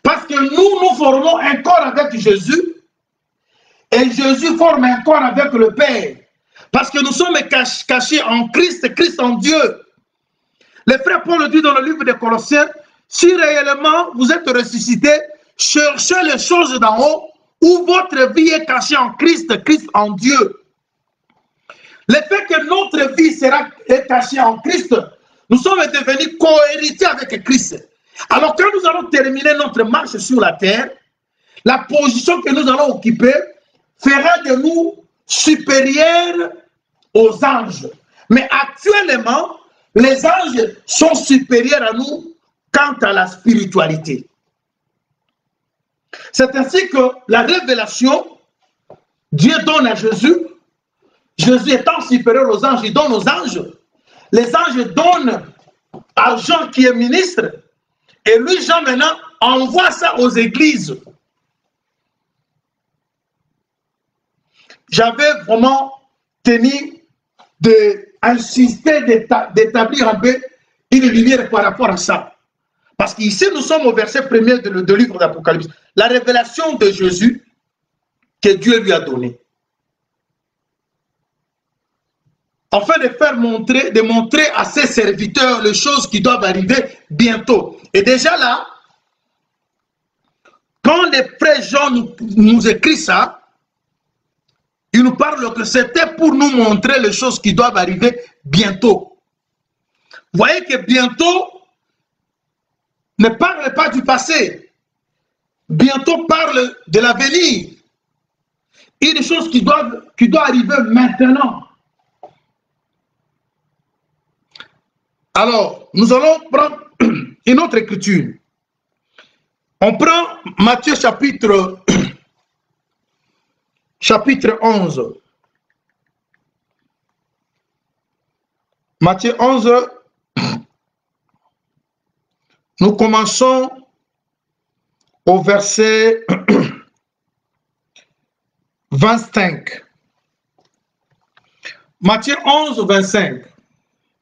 Parce que nous formons un corps avec Jésus et Jésus forme un corps avec le Père. Parce que nous sommes cachés en Christ, Christ en Dieu. Le frère Paul le dit dans le livre des Colossiens, si réellement vous êtes ressuscité, cherchez les choses d'en haut où votre vie est cachée en Christ, Christ en Dieu. Le fait que notre vie est cachée en Christ, nous sommes devenus co-héritiers avec Christ. Alors quand nous allons terminer notre marche sur la terre, la position que nous allons occuper fera de nous supérieurs aux anges. Mais actuellement, les anges sont supérieurs à nous quant à la spiritualité. C'est ainsi que la révélation, Dieu donne à Jésus. Jésus étant supérieur aux anges, il donne aux anges. Les anges donnent à Jean qui est ministre. Et lui, Jean, maintenant, envoie ça aux églises. J'avais vraiment tenu d'insister, d'établir un peu une lumière par rapport à ça. Parce qu'ici, nous sommes au verset 1er du livre d'Apocalypse. La révélation de Jésus que Dieu lui a donnée. Afin de montrer à ses serviteurs les choses qui doivent arriver bientôt. Et déjà là, quand les frères Jean nous écrit ça, il nous parle que c'était pour nous montrer les choses qui doivent arriver bientôt. Vous voyez que bientôt ne parle pas du passé. Bientôt parle de l'avenir. Il y a des choses qui doivent arriver maintenant. Alors, nous allons prendre une autre écriture. On prend Matthieu chapitre 11. Matthieu 11, nous commençons au verset 25. Matthieu 11, 25.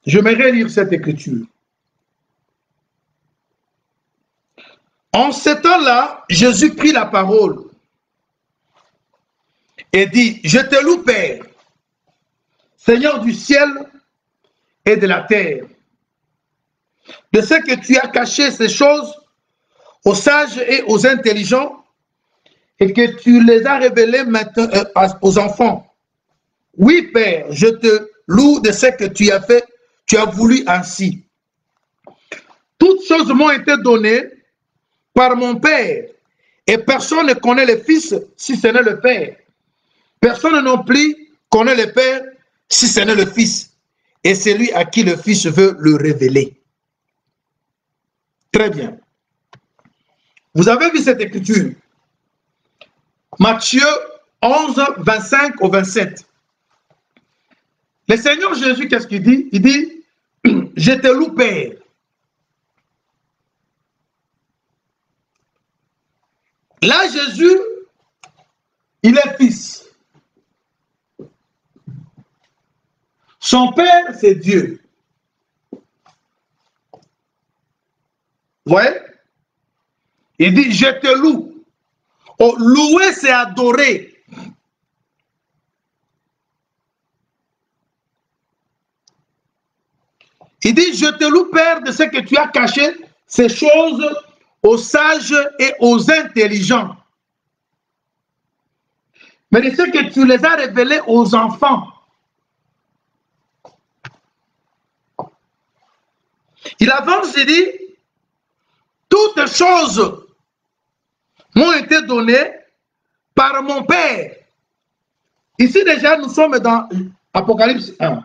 J'aimerais lire cette écriture. En ce temps-là, Jésus prit la parole et dit, « Je te loue, Père, Seigneur du ciel et de la terre, de ce que tu as caché ces choses aux sages et aux intelligents et que tu les as révélées maintenant aux enfants. Oui, Père, je te loue de ce que tu as fait, tu as voulu ainsi. Toutes choses m'ont été données par mon Père, et personne ne connaît le Fils si ce n'est le Père. Personne non plus connaît le Père si ce n'est le Fils, et c'est lui à qui le Fils veut le révéler. » Très bien. Vous avez vu cette écriture? Matthieu 11, 25 au 27. Le Seigneur Jésus, qu'est-ce qu'il dit? Il dit, « Je te loue, Père. » Là, Jésus, il est fils. Son Père, c'est Dieu. Vous voyez? Il dit, je te loue. Oh, louer, c'est adorer. Il dit, je te loue, Père, de ce que tu as caché ces choses aux sages et aux intelligents. Mais de ce que tu les as révélés aux enfants. Il avance et dit, toutes choses m'ont été données par mon Père. Ici déjà, nous sommes dans Apocalypse 1.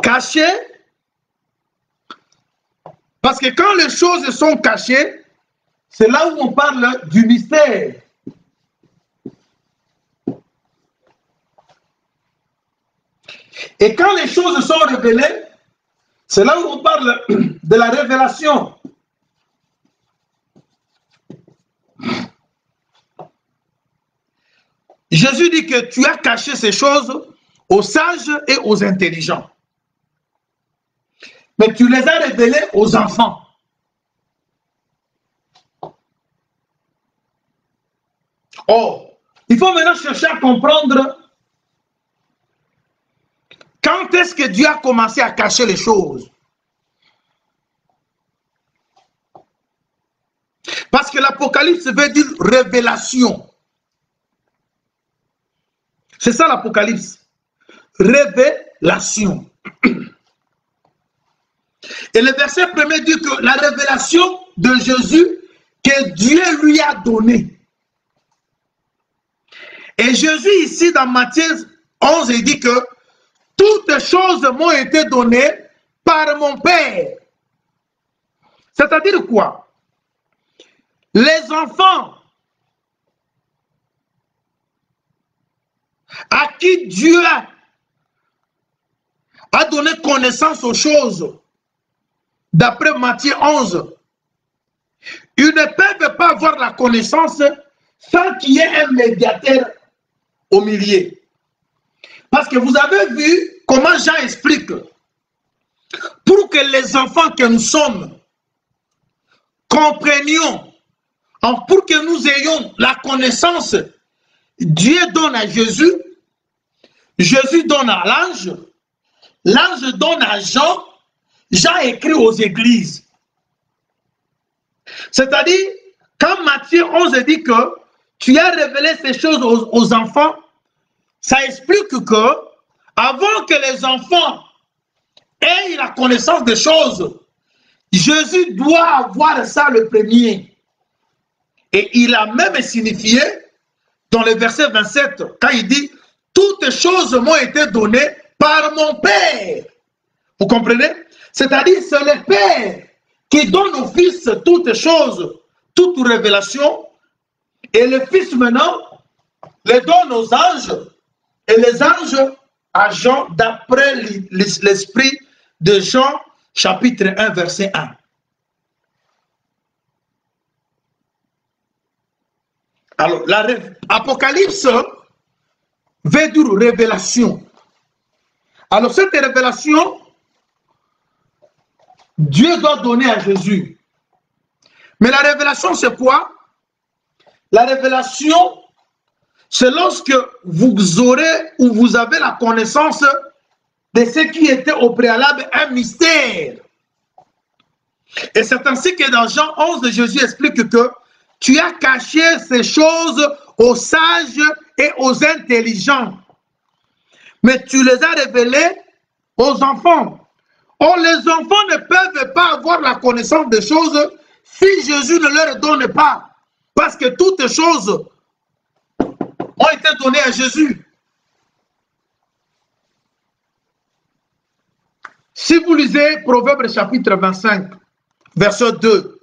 Caché, parce que quand les choses sont cachées, c'est là où on parle du mystère. Et quand les choses sont révélées, c'est là où on parle de la révélation. Jésus dit que tu as caché ces choses aux sages et aux intelligents. Mais tu les as révélées aux enfants. Oh, il faut maintenant chercher à comprendre quand est-ce que Dieu a commencé à cacher les choses. Parce que l'Apocalypse veut dire révélation. C'est ça l'Apocalypse. Révélation. Et le verset premier dit que la révélation de Jésus que Dieu lui a donnée. Et Jésus ici dans Matthieu 11, il dit que toutes choses m'ont été données par mon Père. C'est-à-dire quoi? Les enfants à qui Dieu a donné connaissance aux choses, d'après Matthieu 11, ils ne peuvent pas avoir la connaissance sans qu'il y ait un médiateur au milieu. Parce que vous avez vu comment Jean explique, pour que les enfants que nous sommes comprenions, pour que nous ayons la connaissance, Dieu donne à Jésus, Jésus donne à l'ange, l'ange donne à Jean, Jean écrit aux églises. C'est-à-dire, quand Matthieu 11 dit que tu as révélé ces choses aux enfants, ça explique que avant que les enfants aient la connaissance des choses, Jésus doit avoir ça le premier. Et il a même signifié dans le verset 27, quand il dit « Toutes choses m'ont été données par mon Père ». Vous comprenez? C'est-à-dire c'est le Père qui donne au Fils toutes choses, toute révélation, et le Fils maintenant les donne aux anges, et les anges à Jean d'après l'esprit de Jean chapitre 1 verset 1. Alors, l'Apocalypse veut dire révélation. Alors, cette révélation, Dieu doit donner à Jésus. Mais la révélation, c'est quoi? La révélation, c'est lorsque vous aurez ou vous avez la connaissance de ce qui était au préalable un mystère. Et c'est ainsi que dans Jean 11, Jésus explique que tu as caché ces choses aux sages et aux intelligents, mais tu les as révélées aux enfants. Or, les enfants ne peuvent pas avoir la connaissance des choses si Jésus ne leur donne pas, parce que toutes choses ont été données à Jésus. Si vous lisez Proverbes chapitre 25, verset 2,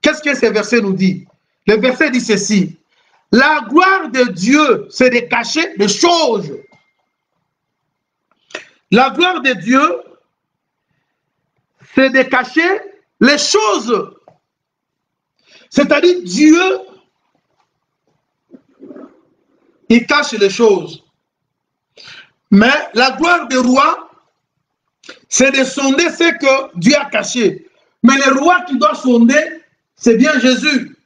qu'est-ce que ce verset nous dit? Le verset dit ceci: la gloire de Dieu, c'est de cacher les choses. La gloire de Dieu, c'est de cacher les choses. C'est-à-dire Dieu, il cache les choses. Mais la gloire des rois, c'est de sonder ce que Dieu a caché. Mais le roi qui doit sonder, c'est bien Jésus.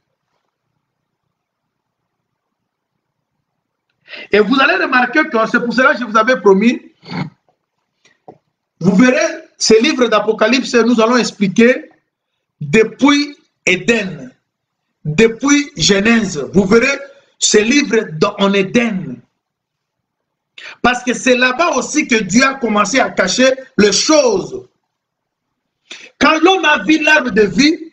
Et vous allez remarquer que c'est pour cela que je vous avais promis, vous verrez ces livres d'Apocalypse, nous allons expliquer depuis Éden, depuis Genèse. Vous verrez ces livres en Éden. Parce que c'est là-bas aussi que Dieu a commencé à cacher les choses. Quand l'homme a vu l'arbre de vie,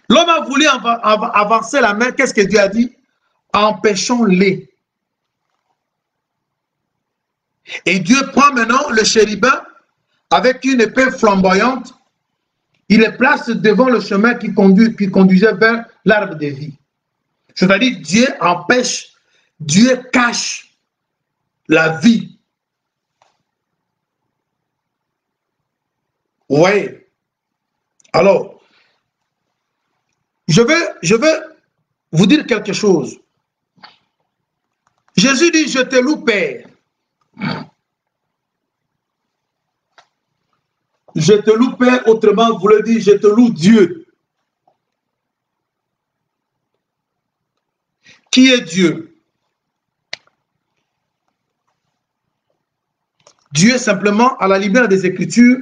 l'homme a voulu avancer la main. Qu'est-ce que Dieu a dit? Empêchons-les. Et Dieu prend maintenant le chérubin avec une épée flamboyante. Il le place devant le chemin qui conduisait vers l'arbre de vie. C'est-à-dire Dieu empêche, Dieu cache la vie. Vous voyez? Alors, je vais vous dire quelque chose. Jésus dit, je te loue, Père. Je te loue, Père, autrement, vous le dites, je te loue, Dieu. Qui est Dieu? Dieu, simplement, à la lumière des Écritures,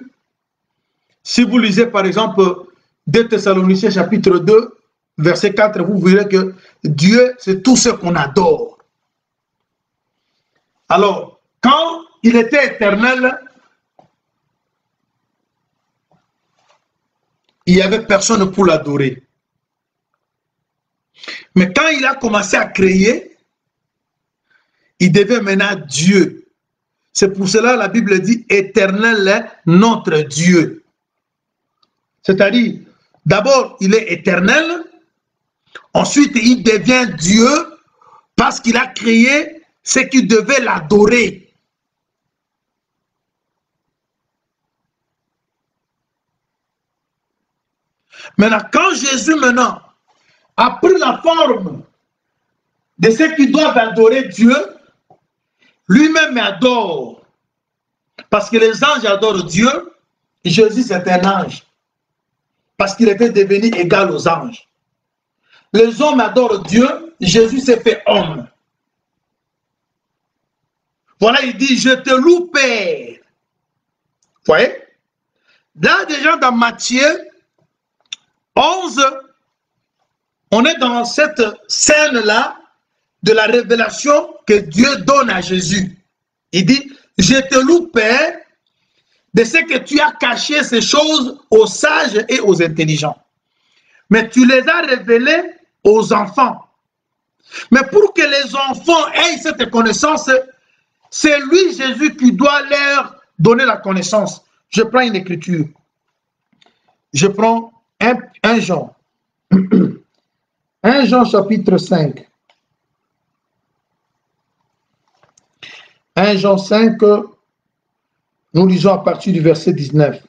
si vous lisez, par exemple, 2 Thessaloniciens, chapitre 2, verset 4, vous verrez que Dieu, c'est tout ce qu'on adore. Alors, quand il était éternel, il n'y avait personne pour l'adorer. Mais quand il a commencé à créer, il devait maintenant Dieu. C'est pour cela que la Bible dit éternel est notre Dieu. C'est-à-dire, d'abord, il est éternel, ensuite, il devient Dieu parce qu'il a créé ce qui devait l'adorer. Maintenant, quand Jésus maintenant a pris la forme de ceux qui doivent adorer Dieu, lui-même adore. Parce que les anges adorent Dieu, et Jésus c'est un ange. Parce qu'il était devenu égal aux anges. Les hommes adorent Dieu, Jésus s'est fait homme. Voilà, il dit, je te loue, Père. Vous voyez? Là, déjà dans Matthieu 11, on est dans cette scène-là de la révélation que Dieu donne à Jésus. Il dit, je te loue, Père, de ce que tu as caché ces choses aux sages et aux intelligents. Mais tu les as révélées aux enfants. Mais pour que les enfants aient cette connaissance, c'est lui, Jésus, qui doit leur donner la connaissance. Je prends une écriture. Je prends 1 Jean. 1 Jean chapitre 5. 1 Jean 5, nous lisons à partir du verset 19.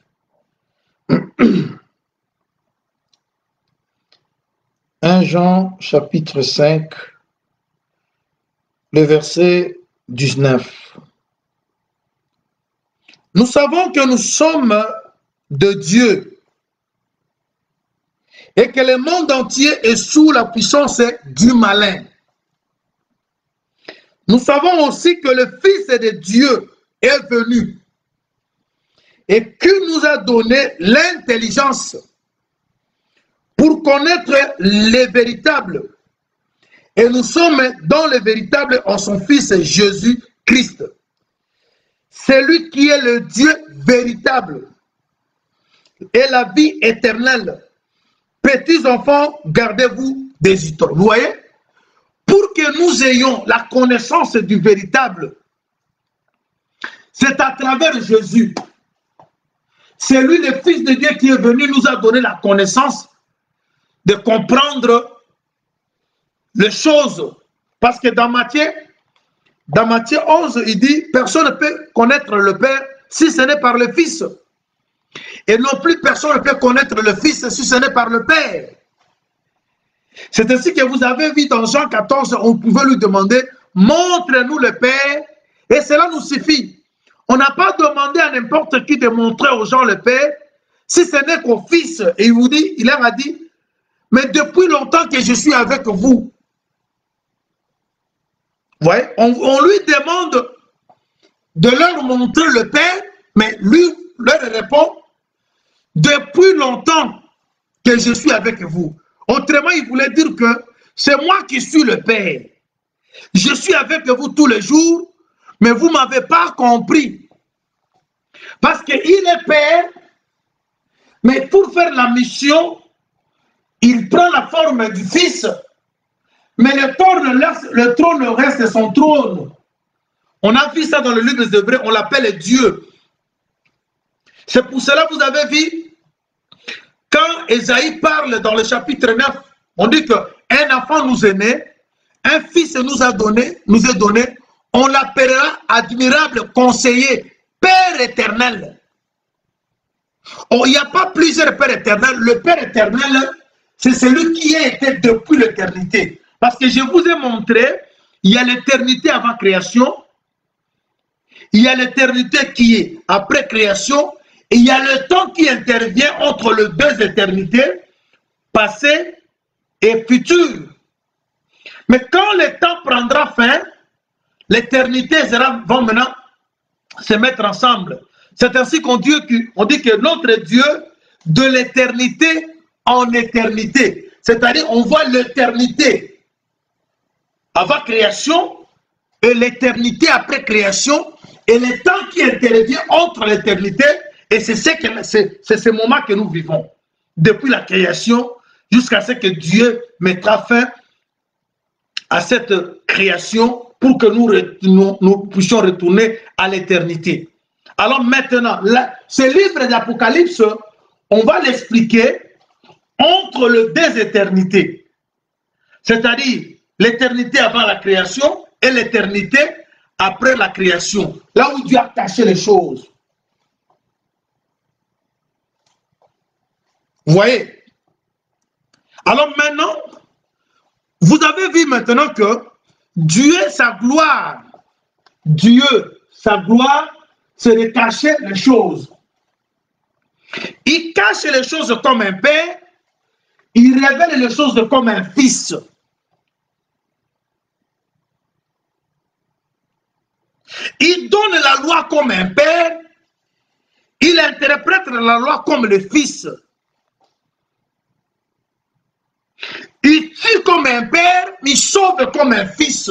1 Jean chapitre 5, le verset 19. Nous savons que nous sommes de Dieu et que le monde entier est sous la puissance du malin. Nous savons aussi que le Fils de Dieu est venu et qu'il nous a donné l'intelligence pour connaître les véritables. Et nous sommes dans le véritable en son Fils Jésus-Christ. C'est lui qui est le Dieu véritable et la vie éternelle. Petits enfants, gardez-vous des idoles. Vous voyez? Pour que nous ayons la connaissance du véritable, c'est à travers Jésus. C'est lui, le Fils de Dieu, qui est venu, nous a donné la connaissance de comprendre les choses. Parce que dans Matthieu 11, il dit, personne ne peut connaître le Père si ce n'est par le Fils. Et non plus personne ne peut connaître le Fils si ce n'est par le Père. C'est ainsi que vous avez vu dans Jean 14, on pouvait lui demander, montre-nous le Père, et cela nous suffit. On n'a pas demandé à n'importe qui de montrer aux gens le Père, si ce n'est qu'au Fils. Et il leur a dit, mais depuis longtemps que je suis avec vous. Vous voyez, on lui demande de leur montrer le Père, mais lui leur répond, depuis longtemps que je suis avec vous. Autrement, il voulait dire que c'est moi qui suis le Père. Je suis avec vous tous les jours, mais vous ne m'avez pas compris. Parce qu'il est Père, mais pour faire la mission, il prend la forme du Fils, mais le trône reste son trône. On a vu ça dans le livre des Hébreux, on l'appelle Dieu. C'est pour cela que vous avez vu, quand Ésaïe parle dans le chapitre 9, on dit qu'un enfant nous est né, un fils nous est donné, on l'appellera admirable conseiller, Père éternel. Il n'y a pas plusieurs Pères éternels. Le Père éternel, c'est celui qui a été depuis l'éternité. Parce que je vous ai montré, il y a l'éternité avant création, il y a l'éternité qui est après création, et il y a le temps qui intervient entre les deux éternités, passé et futur. Mais quand le temps prendra fin, l'éternité vont maintenant se mettre ensemble. C'est ainsi qu'on dit que notre Dieu, de l'éternité en éternité, c'est-à-dire on voit l'éternité avant création et l'éternité après création, et le temps qui intervient entre l'éternité, et c'est ce moment que nous vivons, depuis la création jusqu'à ce que Dieu mettra fin à cette création pour que nous puissions retourner à l'éternité. Alors maintenant, ce livre d'Apocalypse, on va l'expliquer entre les deux éternités, c'est-à-dire l'éternité avant la création et l'éternité après la création, là où Dieu a caché les choses. Vous voyez? Alors maintenant, vous avez vu maintenant que Dieu, sa gloire, c'est de cacher les choses. Il cache les choses comme un père, il révèle les choses comme un fils. Il donne la loi comme un père, il interprète la loi comme le fils. Il tue comme un père, me sauve comme un fils.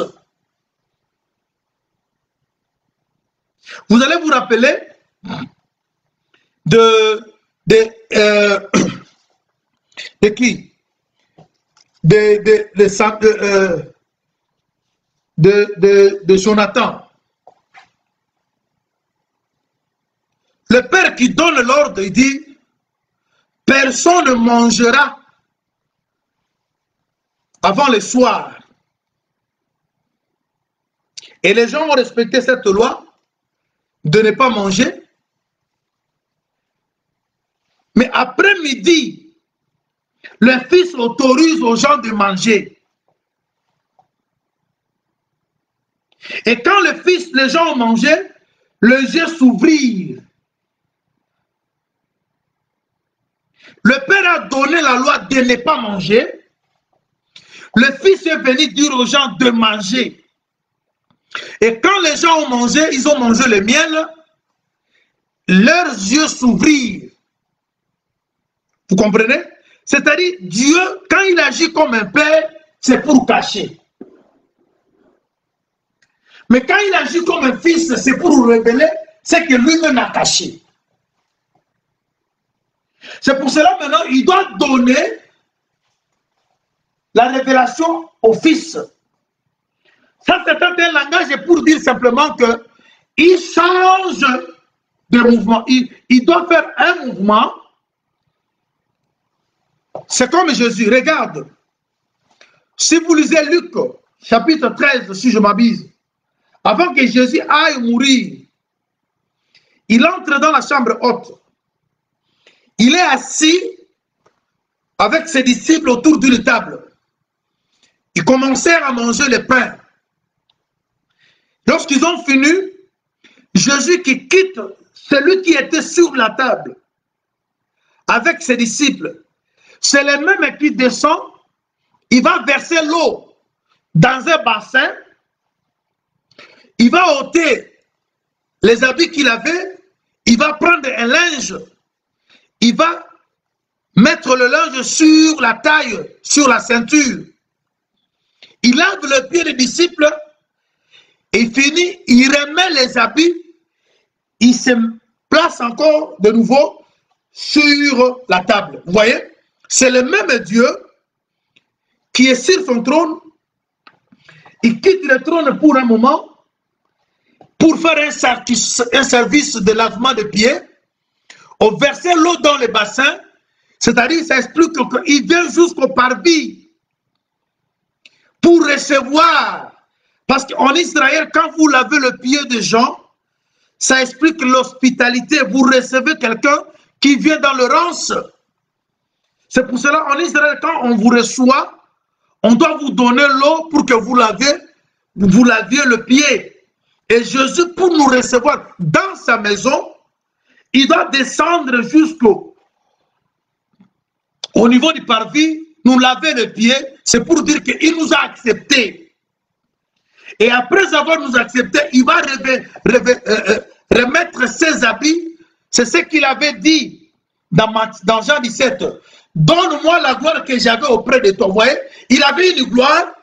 Vous allez vous rappeler de qui? De Jonathan. Le père qui donne l'ordre, il dit, personne ne mangera avant le soir. Et les gens ont respecté cette loi de ne pas manger. Mais après midi, le fils autorise aux gens de manger. Et quand les gens ont mangé, les yeux s'ouvrirent. Le père a donné la loi de ne pas manger. Le fils est venu dire aux gens de manger. Et quand les gens ont mangé, ils ont mangé le miel, leurs yeux s'ouvrirent. Vous comprenez? C'est-à-dire, Dieu, quand il agit comme un père, c'est pour cacher. Mais quand il agit comme un fils, c'est pour révéler ce que lui-même a caché. C'est pour cela maintenant, il doit donner la révélation au fils. Ça, c'est un langage pour dire simplement qu'il change de mouvement. Il doit faire un mouvement. C'est comme Jésus. Regarde. Si vous lisez Luc, chapitre 13, si je m'abuse, avant que Jésus aille mourir, il entre dans la chambre haute. Il est assis avec ses disciples autour d'une table. Ils commencèrent à manger le pain. Lorsqu'ils ont fini, Jésus qui quitte celui qui était sur la table avec ses disciples, c'est le même qui descend, il va verser l'eau dans un bassin, il va ôter les habits qu'il avait, il va prendre un linge, il va mettre le linge sur la taille, sur la ceinture. Il lave le pied des disciples, et il finit, il remet les habits, il se place encore de nouveau sur la table. Vous voyez? C'est le même Dieu qui est sur son trône. Il quitte le trône pour un moment pour faire un service de lavement de pieds, au verser l'eau dans le bassin, c'est-à-dire ça explique qu'il vient jusqu'au parvis pour recevoir. Parce qu'en Israël, quand vous lavez le pied des gens, ça explique l'hospitalité. Vous recevez quelqu'un qui vient dans le rance. C'est pour cela, en Israël, quand on vous reçoit, on doit vous donner l'eau pour que vous laviez le pied. Et Jésus, pour nous recevoir dans sa maison, il doit descendre jusqu'au niveau du parvis, nous laver le pied. C'est pour dire qu'il nous a acceptés. Et après avoir nous accepté, il va remettre ses habits. C'est ce qu'il avait dit dans Jean 17. Donne-moi la gloire que j'avais auprès de toi. Vous voyez, il avait une gloire.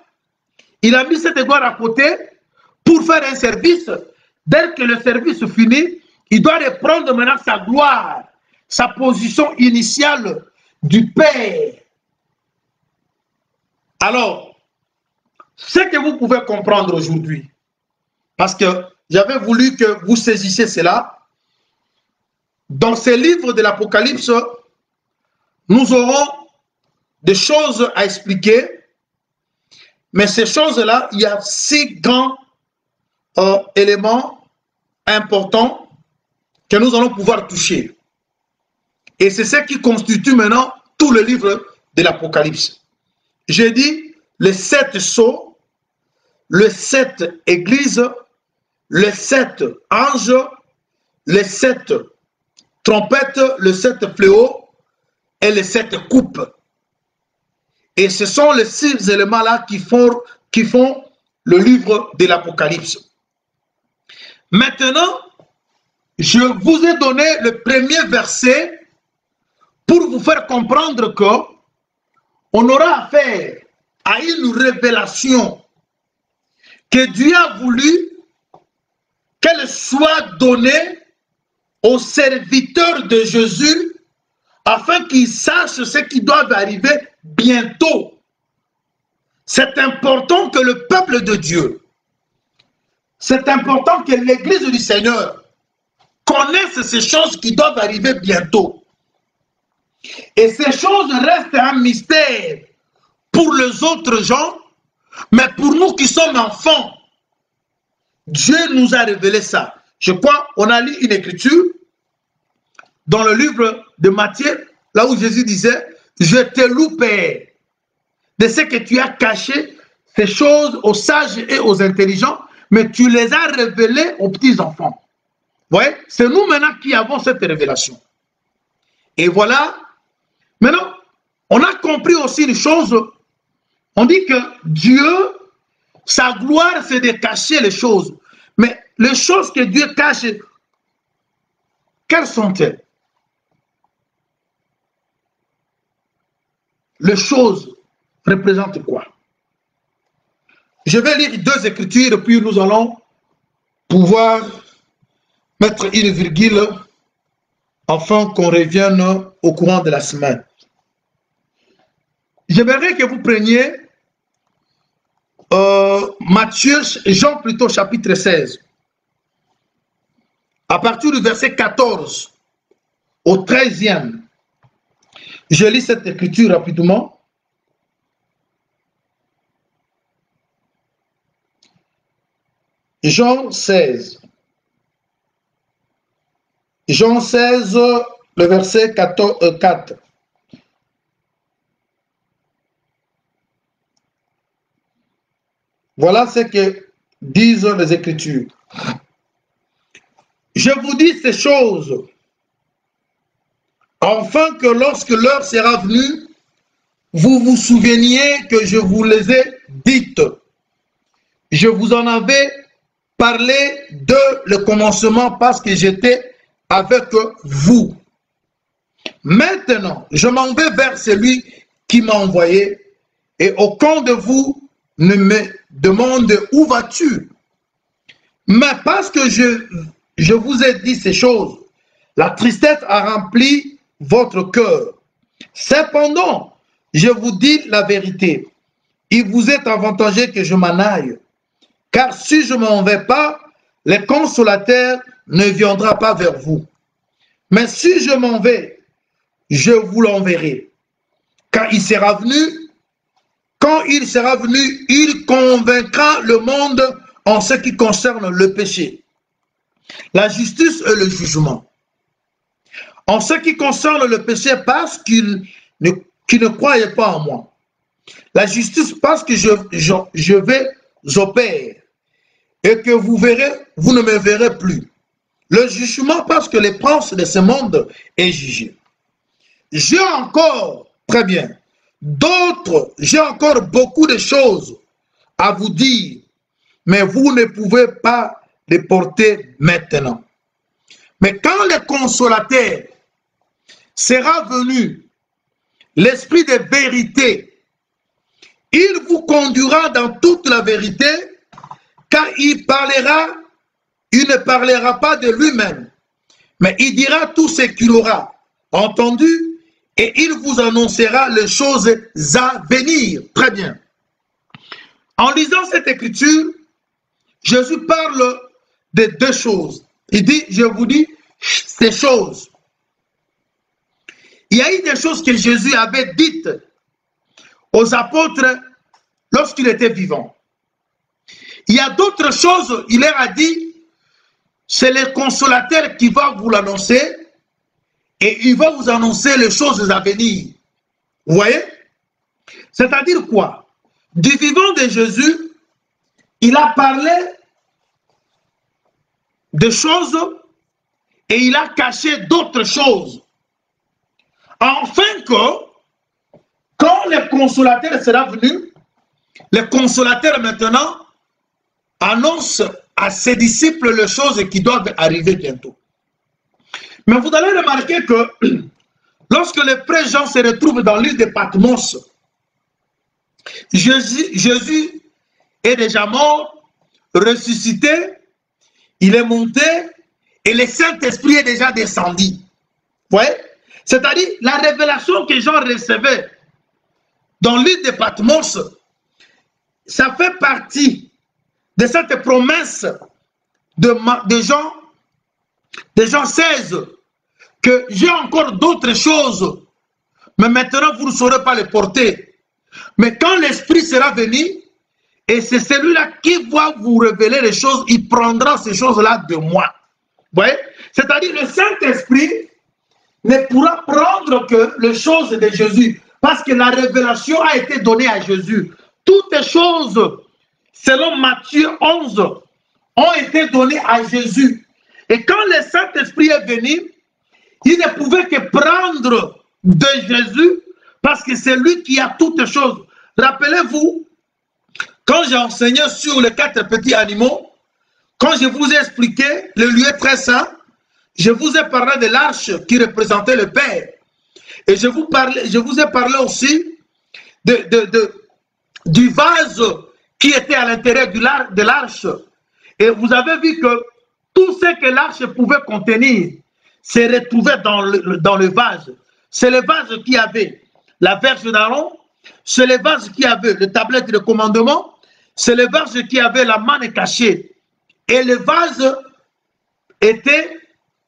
Il a mis cette gloire à côté pour faire un service. Dès que le service finit, il doit reprendre maintenant sa gloire, sa position initiale du Père. Alors, ce que vous pouvez comprendre aujourd'hui, parce que j'avais voulu que vous saisissiez cela, dans ces livres de l'Apocalypse, nous aurons des choses à expliquer, mais ces choses-là, il y a 6 grands éléments importants que nous allons pouvoir toucher. Et c'est ce qui constitue maintenant tout le livre de l'Apocalypse. J'ai dit les 7 sceaux, les 7 églises, les 7 anges, les 7 trompettes, les 7 fléaux et les 7 coupes. Et ce sont les 6 éléments-là qui font le livre de l'Apocalypse. Maintenant, je vous ai donné le premier verset pour vous faire comprendre qu'on aura affaire à une révélation que Dieu a voulu qu'elle soit donnée aux serviteurs de Jésus afin qu'ils sachent ce qui doit arriver bientôt. C'est important que le peuple de Dieu, c'est important que l'Église du Seigneur connaisse ces choses qui doivent arriver bientôt. Et ces choses restent un mystère pour les autres gens, mais pour nous qui sommes enfants, Dieu nous a révélé ça. Je crois, on a lu une écriture dans le livre de Matthieu, là où Jésus disait, je te loue, Père, de ce que tu as caché ces choses aux sages et aux intelligents, mais tu les as révélées aux petits-enfants. Vous voyez, c'est nous maintenant qui avons cette révélation. Et voilà, maintenant, on a compris aussi une chose. On dit que Dieu, sa gloire, c'est de cacher les choses. Mais les choses que Dieu cache, quelles sont-elles? Les choses représentent quoi? Je vais lire deux écritures, puis nous allons pouvoir mettre une virgule afin qu'on revienne au courant de la semaine. J'aimerais que vous preniez Jean plutôt chapitre 16. À partir du verset 14 au 13e. Je lis cette écriture rapidement. Jean 16. Jean 16, le verset 4. Voilà ce que disent les Écritures. Je vous dis ces choses, afin que lorsque l'heure sera venue, vous vous souveniez que je vous les ai dites. Je vous en avais parlé de le commencement parce que j'étais avec vous. Maintenant, je m'en vais vers celui qui m'a envoyé, et aucun de vous ne me demande où vas-tu. Mais parce que je vous ai dit ces choses, la tristesse a rempli votre cœur. Cependant, je vous dis la vérité, il vous est avantageux que je m'en aille, car si je ne m'en vais pas, le consolateur ne viendra pas vers vous. Mais si je m'en vais, je vous l'enverrai. Quand il sera venu, il convaincra le monde en ce qui concerne le péché, la justice et le jugement. En ce qui concerne le péché, parce qu'il ne croyait pas en moi. La justice, parce que je vais au Père, et que vous ne me verrez plus. Le jugement, parce que le prince de ce monde est jugé. J'ai encore, très bien, j'ai encore beaucoup de choses à vous dire, mais vous ne pouvez pas les porter maintenant. Mais quand le consolateur sera venu, l'esprit de vérité, il vous conduira dans toute la vérité, car il ne parlera pas de lui-même, mais il dira tout ce qu'il aura entendu et il vous annoncera les choses à venir. Très bien. En lisant cette écriture, Jésus parle de deux choses. Il dit, je vous dis ces choses. Il y a eu des choses que Jésus avait dites aux apôtres lorsqu'il était vivant. Il y a d'autres choses, il leur a dit, c'est le consolateur qui va vous l'annoncer et il va vous annoncer les choses à venir. Vous voyez? C'est-à-dire quoi? Du vivant de Jésus, il a parlé de choses et il a caché d'autres choses. Afin que, quand le consolateur sera venu, le consolateur maintenant annonce à ses disciples les choses qui doivent arriver bientôt. Mais vous allez remarquer que lorsque le frère Jean se retrouve dans l'île de Patmos, Jésus est déjà mort, ressuscité, il est monté et le Saint-Esprit est déjà descendu. Vous voyez? C'est-à-dire la révélation que Jean recevait dans l'île de Patmos, ça fait partie de cette promesse de Jean 16, que j'ai encore d'autres choses, mais maintenant vous ne saurez pas les porter. Mais quand l'Esprit sera venu, et c'est celui-là qui va vous révéler les choses, il prendra ces choses-là de moi. Vous voyez? C'est-à-dire le Saint-Esprit ne pourra prendre que les choses de Jésus, parce que la révélation a été donnée à Jésus. Toutes les choses, selon Matthieu 11, ont été données à Jésus. Et quand le Saint-Esprit est venu, il ne pouvait que prendre de Jésus, parce que c'est lui qui a toutes choses. Rappelez-vous, quand j'ai enseigné sur les 4 petits animaux, quand je vous ai expliqué le lieu très saint, je vous ai parlé de l'arche qui représentait le Père. Et je vous ai parlé aussi du vase qui était à l'intérieur de l'arche. Et vous avez vu que tout ce que l'arche pouvait contenir se retrouvait dans le vase. C'est le vase qui avait la verge d'Aaron, c'est le vase qui avait le tablette de commandement, c'est le vase qui avait la manne cachée. Et le vase était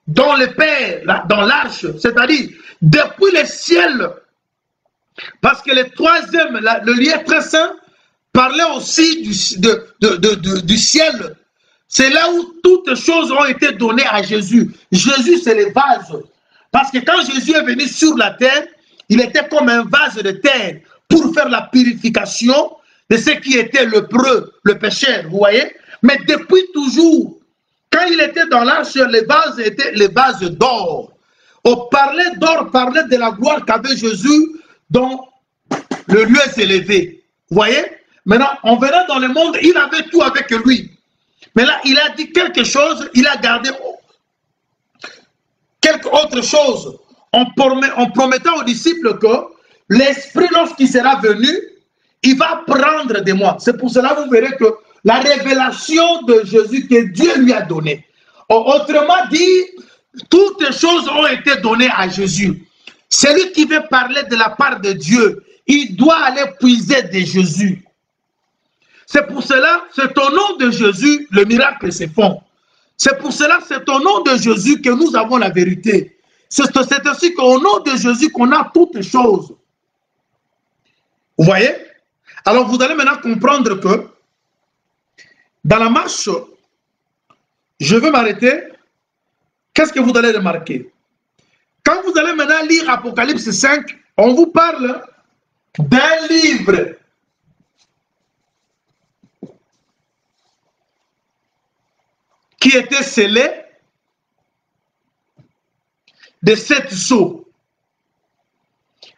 dans le Père, dans l'arche, c'est-à-dire depuis le ciel. Parce que le troisième, le lieu très saint, parlait aussi du ciel. C'est là où toutes choses ont été données à Jésus. Jésus, c'est le vase. Parce que quand Jésus est venu sur la terre, il était comme un vase de terre pour faire la purification de ce qui était le preux, le pécheur, vous voyez. Mais depuis toujours, quand il était dans l'arche, le vase était le vase d'or. On parlait d'or, parlait de la gloire qu'avait Jésus dans le lieu élevé. Vous voyez? Maintenant, en venant dans le monde, il avait tout avec lui. Mais là, il a dit quelque chose, il a gardé quelque autre chose en promettant aux disciples que l'Esprit, lorsqu'il sera venu, il va prendre de moi. C'est pour cela que vous verrez que la révélation de Jésus que Dieu lui a donnée. Autrement dit, toutes les choses ont été données à Jésus. Celui qui veut parler de la part de Dieu, il doit aller puiser de Jésus. C'est pour cela, c'est au nom de Jésus, le miracle se font. C'est pour cela, c'est au nom de Jésus que nous avons la vérité. C'est aussi qu'au nom de Jésus qu'on a toutes choses. Vous voyez? Alors vous allez maintenant comprendre que dans la marche, je veux m'arrêter. Qu'est-ce que vous allez remarquer? Quand vous allez maintenant lire Apocalypse 5, on vous parle d'un livre. Qui était scellé de 7 sceaux.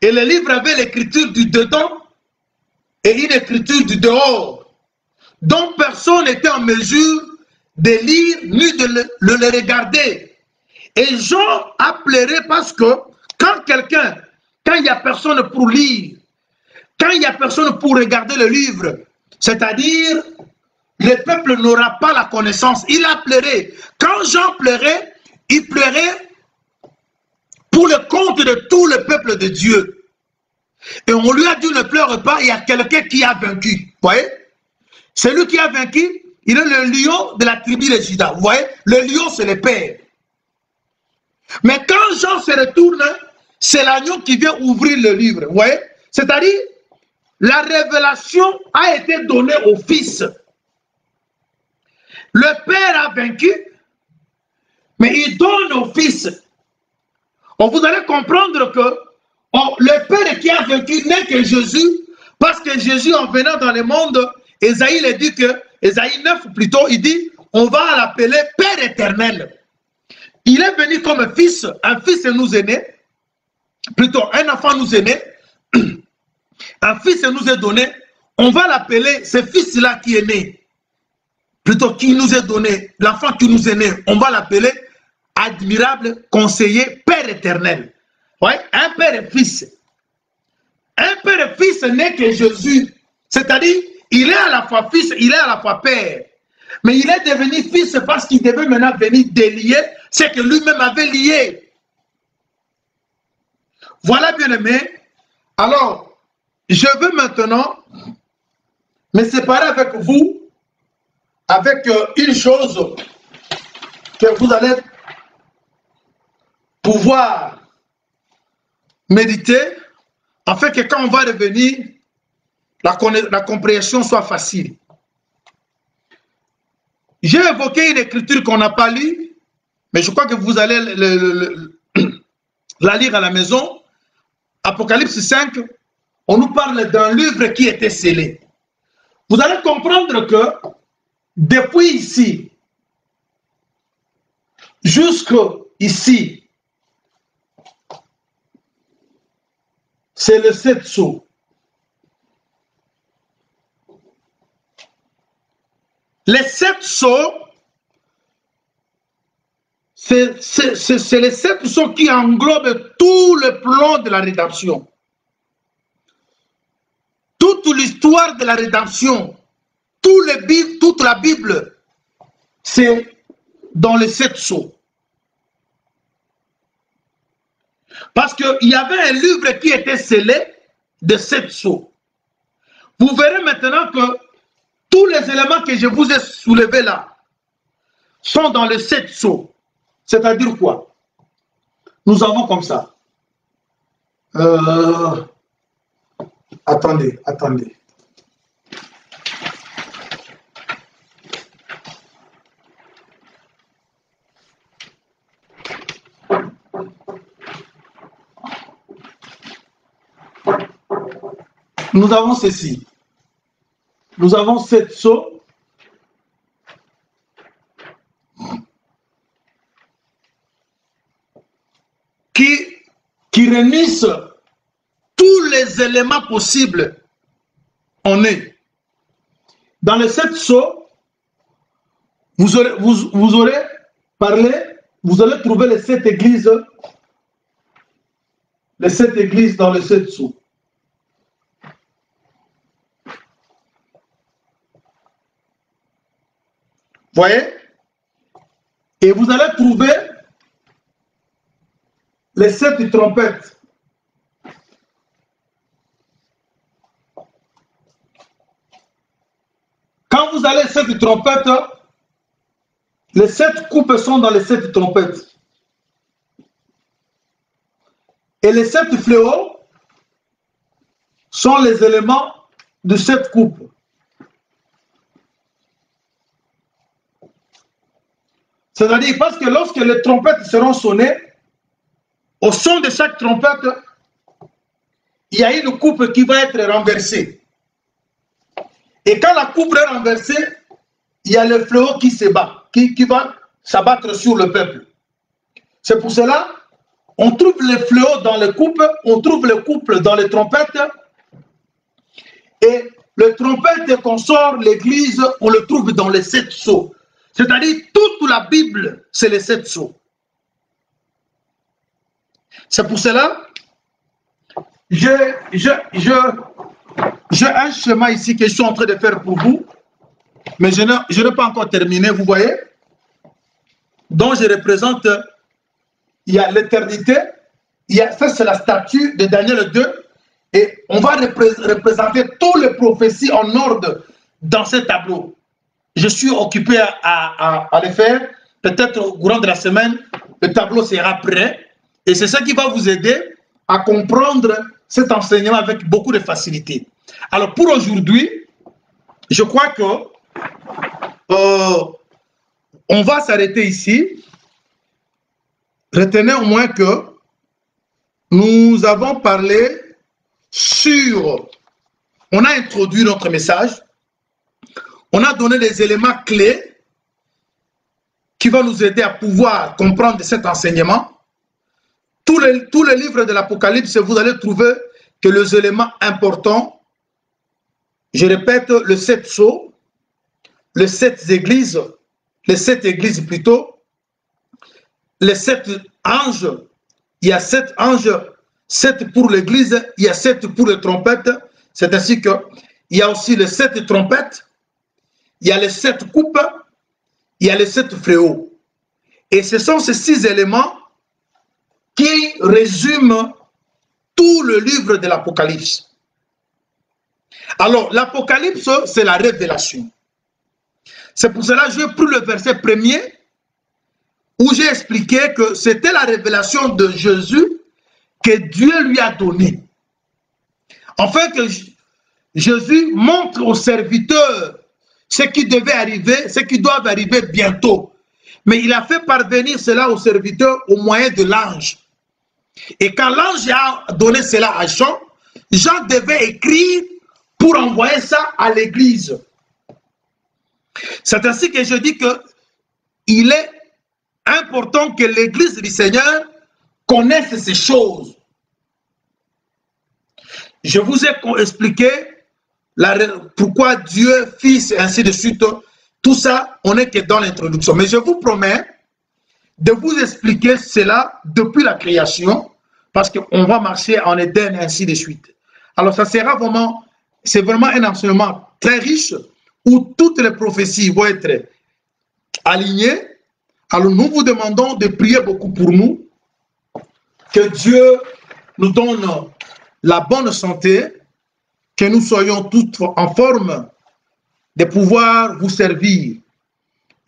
Et le livre avait l'écriture du dedans et une écriture du dehors, dont personne n'était en mesure de lire ni de le regarder. Et Jean a pleuré parce que quand il n'y a personne pour lire, quand il n'y a personne pour regarder le livre, c'est-à-dire le peuple n'aura pas la connaissance. Il a pleuré. Quand Jean pleurait, il pleurait pour le compte de tout le peuple de Dieu. Et on lui a dit ne pleure pas, il y a quelqu'un qui a vaincu. Vous voyez? Celui qui a vaincu, il est le lion de la tribu de Juda. Vous voyez? Le lion, c'est le père. Mais quand Jean se retourne, c'est l'agneau qui vient ouvrir le livre. Vous voyez? C'est-à-dire, la révélation a été donnée au Fils. Le Père a vaincu, mais il donne au Fils. Vous allez comprendre que le Père qui a vaincu n'est que Jésus, parce que Jésus, en venant dans le monde, Ésaïe il dit que, Ésaïe 9 plutôt, il dit, on va l'appeler Père éternel. Il est venu comme un fils nous est né, plutôt un enfant nous est né, un fils nous est donné, on va l'appeler ce fils-là qui est né. Plutôt qui nous est donné, l'enfant qui nous est né, on va l'appeler admirable conseiller, Père éternel. Ouais, un père et fils. Un père et fils n'est que Jésus. C'est-à-dire, il est à la fois fils, il est à la fois père. Mais il est devenu fils parce qu'il devait maintenant venir délier ce que lui-même avait lié. Voilà, bien aimé. Alors, je veux maintenant me séparer avec vous avec une chose que vous allez pouvoir méditer afin que quand on va revenir, la compréhension soit facile. J'ai évoqué une écriture qu'on n'a pas lue, mais je crois que vous allez la lire à la maison. Apocalypse 5, on nous parle d'un livre qui était scellé. Vous allez comprendre que depuis ici, jusqu'ici, c'est le 7 sceaux. Les 7 sceaux, c'est les 7 sceaux qui englobent tout le plan de la rédemption. Toute l'histoire de la rédemption, toute la Bible, c'est dans les 7 sceaux. Parce qu'il y avait un livre qui était scellé de 7 sceaux. Vous verrez maintenant que tous les éléments que je vous ai soulevés là sont dans les 7 sceaux. C'est-à-dire quoi? Nous avons comme ça. Attendez. Nous avons ceci. Nous avons 7 sceaux qui réunissent tous les éléments possibles en est. Dans les 7 sceaux, vous aurez parlé, vous allez trouver les 7 églises dans les 7 sceaux. Voyez? Et vous allez trouver les 7 trompettes. Quand vous allez 7 trompettes, les 7 coupes sont dans les 7 trompettes. Et les 7 fléaux sont les éléments de 7 coupes. C'est-à-dire parce que lorsque les trompettes seront sonnées, au son de chaque trompette, il y a une coupe qui va être renversée. Et quand la coupe est renversée, il y a le fléau qui se bat, qui va s'abattre sur le peuple. C'est pour cela on trouve les fléaux dans les coupes, on trouve les coupes dans les trompettes, et le trompette qu'on sort l'église, on le trouve dans les 7 sceaux. C'est-à-dire toute la Bible, c'est les 7 sceaux. C'est pour cela, j'ai un schéma ici que je suis en train de faire pour vous, mais je n'ai pas encore terminé, vous voyez, dont je représente, il y a l'éternité, ça c'est la statue de Daniel 2, et on va représenter toutes les prophéties en ordre dans ce tableau. Je suis occupé à le faire, peut-être au courant de la semaine, le tableau sera prêt, et c'est ça qui va vous aider à comprendre cet enseignement avec beaucoup de facilité. Alors pour aujourd'hui, je crois que on va s'arrêter ici. Retenez au moins que nous avons parlé sur, on a introduit notre message, on a donné des éléments clés qui vont nous aider à pouvoir comprendre cet enseignement. Tous les livres de l'Apocalypse, vous allez trouver que les éléments importants, je répète, le 7 sceaux, les 7 églises, les 7 églises plutôt, les 7 anges, il y a 7 anges, 7 pour l'église, il y a 7 pour les trompettes, c'est ainsi qu'il il y a aussi les 7 trompettes, il y a les 7 coupes, il y a les 7 fléaux. Et ce sont ces 6 éléments qui résument tout le livre de l'Apocalypse. Alors, l'Apocalypse, c'est la révélation. C'est pour cela que j'ai pris le verset premier où j'ai expliqué que c'était la révélation de Jésus que Dieu lui a donnée. Enfin, que Jésus montre aux serviteurs ce qui devait arriver, ce qui doit arriver bientôt. Mais il a fait parvenir cela aux serviteurs au moyen de l'ange. Et quand l'ange a donné cela à Jean, Jean devait écrire pour envoyer ça à l'église. C'est ainsi que je dis qu'il est important que l'église du Seigneur connaisse ces choses. Je vous ai expliqué pourquoi Dieu, Fils, et ainsi de suite. Tout ça, on n'est que dans l'introduction. Mais je vous promets de vous expliquer cela depuis la création, parce qu'on va marcher en Éden, et ainsi de suite. Alors, ça sera vraiment, c'est vraiment un enseignement très riche, où toutes les prophéties vont être alignées. Alors, nous vous demandons de prier beaucoup pour nous, que Dieu nous donne la bonne santé, que nous soyons tous en forme de pouvoir vous servir.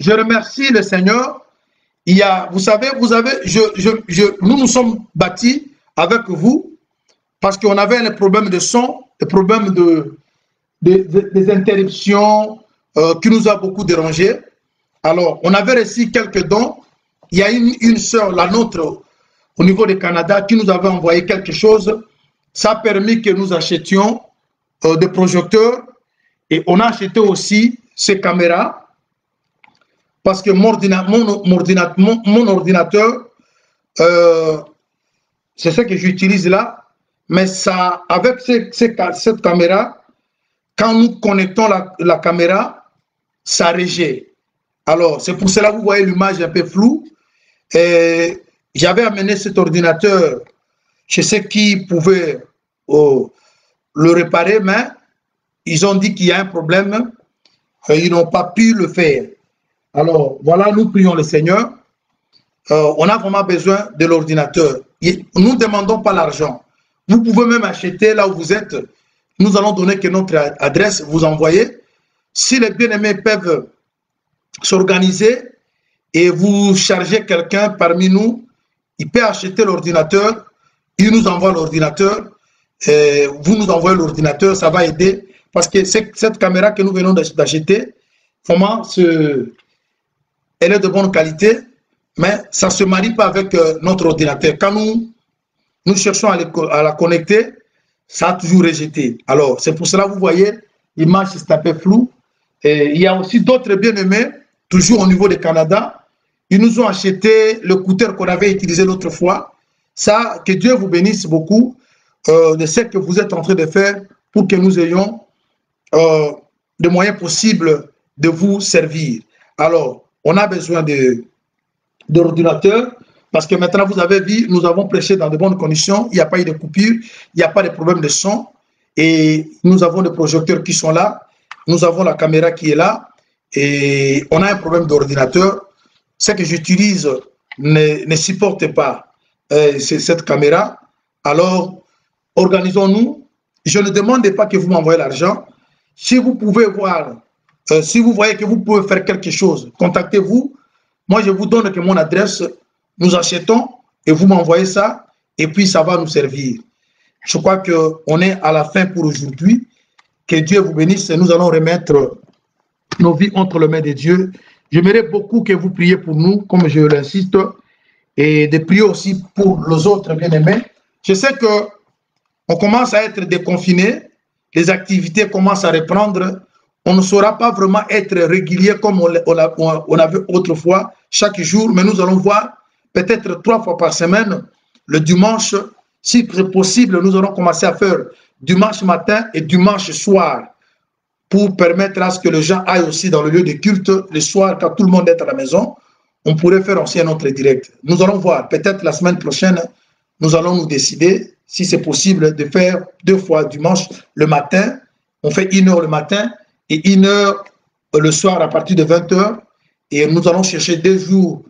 Je remercie le Seigneur. Il y a, vous savez, nous nous sommes bâtis avec vous parce qu'on avait un problème de son, des problèmes des interruptions qui nous a beaucoup dérangés. Alors, on avait reçu quelques dons. Il y a une sœur, la nôtre, au niveau du Canada, qui nous avait envoyé quelque chose. Ça a permis que nous achetions des projecteurs et on a acheté aussi ces caméras parce que mon ordinateur, c'est ce que j'utilise là, mais ça, avec cette caméra, quand nous connectons la caméra, ça rejette. Alors, c'est pour cela que vous voyez l'image un peu floue. J'avais amené cet ordinateur chez ceux qui pouvaient le réparer, mais ils ont dit qu'il y a un problème. Ils n'ont pas pu le faire. Alors, voilà, nous prions le Seigneur. On a vraiment besoin de l'ordinateur. Nous ne demandons pas l'argent. Vous pouvez même acheter là où vous êtes. Nous allons donner que notre adresse, vous envoyez. Si les bien-aimés peuvent s'organiser et vous chargez quelqu'un parmi nous, il peut acheter l'ordinateur, il nous envoie l'ordinateur, vous nous envoyez l'ordinateur, ça va aider parce que cette caméra que nous venons d'acheter, vraiment, elle est de bonne qualité, mais ça ne se marie pas avec notre ordinateur. Quand nous cherchons à la connecter, ça a toujours rejeté. Alors, c'est pour cela que vous voyez, l'image est un peu floue. Et il y a aussi d'autres bien-aimés, toujours au niveau du Canada. Ils nous ont acheté le cutter qu'on avait utilisé l'autre fois. Ça, que Dieu vous bénisse beaucoup de ce que vous êtes en train de faire pour que nous ayons les moyens possibles de vous servir. Alors, on a besoin d'ordinateurs parce que maintenant, vous avez vu, nous avons prêché dans de bonnes conditions. Il n'y a pas eu de coupure, il n'y a pas de problème de son. Et nous avons des projecteurs qui sont là. Nous avons la caméra qui est là. Et on a un problème d'ordinateur. Ce que j'utilise ne supporte pas cette caméra. Alors, organisons-nous. Je ne demande pas que vous m'envoyez l'argent. Si vous pouvez voir, si vous voyez que vous pouvez faire quelque chose, contactez-vous. Moi, je vous donne que mon adresse, nous achetons et vous m'envoyez ça et puis ça va nous servir. Je crois qu'on est à la fin pour aujourd'hui. Que Dieu vous bénisse et nous allons remettre nos vies entre les mains de Dieu. J'aimerais beaucoup que vous priez pour nous, comme je l'insiste, et de prier aussi pour les autres bien-aimés. Je sais qu'on commence à être déconfinés, les activités commencent à reprendre. On ne saura pas vraiment être régulier comme on avait autrefois, chaque jour, mais nous allons voir peut-être 3 fois par semaine, le dimanche, si c'est possible, nous allons commencer à faire dimanche matin et dimanche soir pour permettre à ce que les gens aillent aussi dans le lieu de culte le soir quand tout le monde est à la maison. On pourrait faire aussi un autre direct. Nous allons voir, peut-être la semaine prochaine, nous allons nous décider, si c'est possible, de faire 2 fois dimanche le matin On fait 1 heure le matin et 1 heure le soir à partir de 20 heures. Et nous allons chercher 2 jours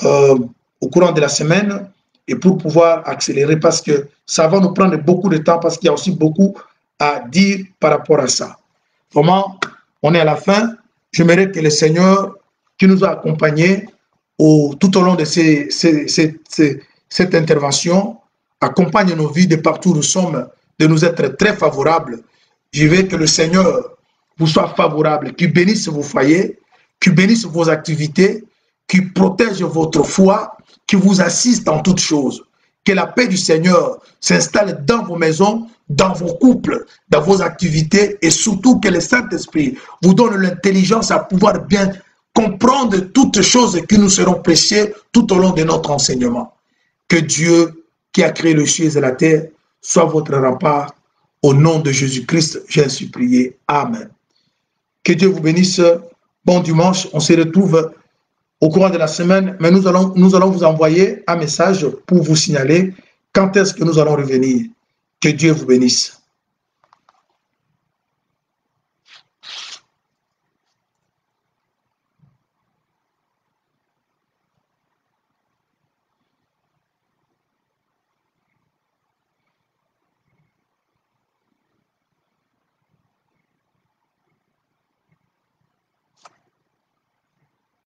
au courant de la semaine et pour pouvoir accélérer parce que ça va nous prendre beaucoup de temps parce qu'il y a aussi beaucoup à dire par rapport à ça. Vraiment, on est à la fin. J'aimerais que le Seigneur qui nous a accompagnés tout au long de cette intervention accompagne nos vies de partout où nous sommes, de nous être très favorables. Je veux que le Seigneur vous soit favorable, qu'il bénisse vos foyers, qu'il bénisse vos activités, qu'il protège votre foi, qu'il vous assiste en toutes choses. Que la paix du Seigneur s'installe dans vos maisons, dans vos couples, dans vos activités et surtout que le Saint-Esprit vous donne l'intelligence à pouvoir bien comprendre toutes choses qui nous seront prêchées tout au long de notre enseignement. Que Dieu qui a créé le ciel et la terre soit votre rempart. Au nom de Jésus-Christ, j'ai ainsi prié. Amen. Que Dieu vous bénisse. Bon dimanche. On se retrouve au courant de la semaine, mais nous allons vous envoyer un message pour vous signaler quand est-ce que nous allons revenir. Que Dieu vous bénisse.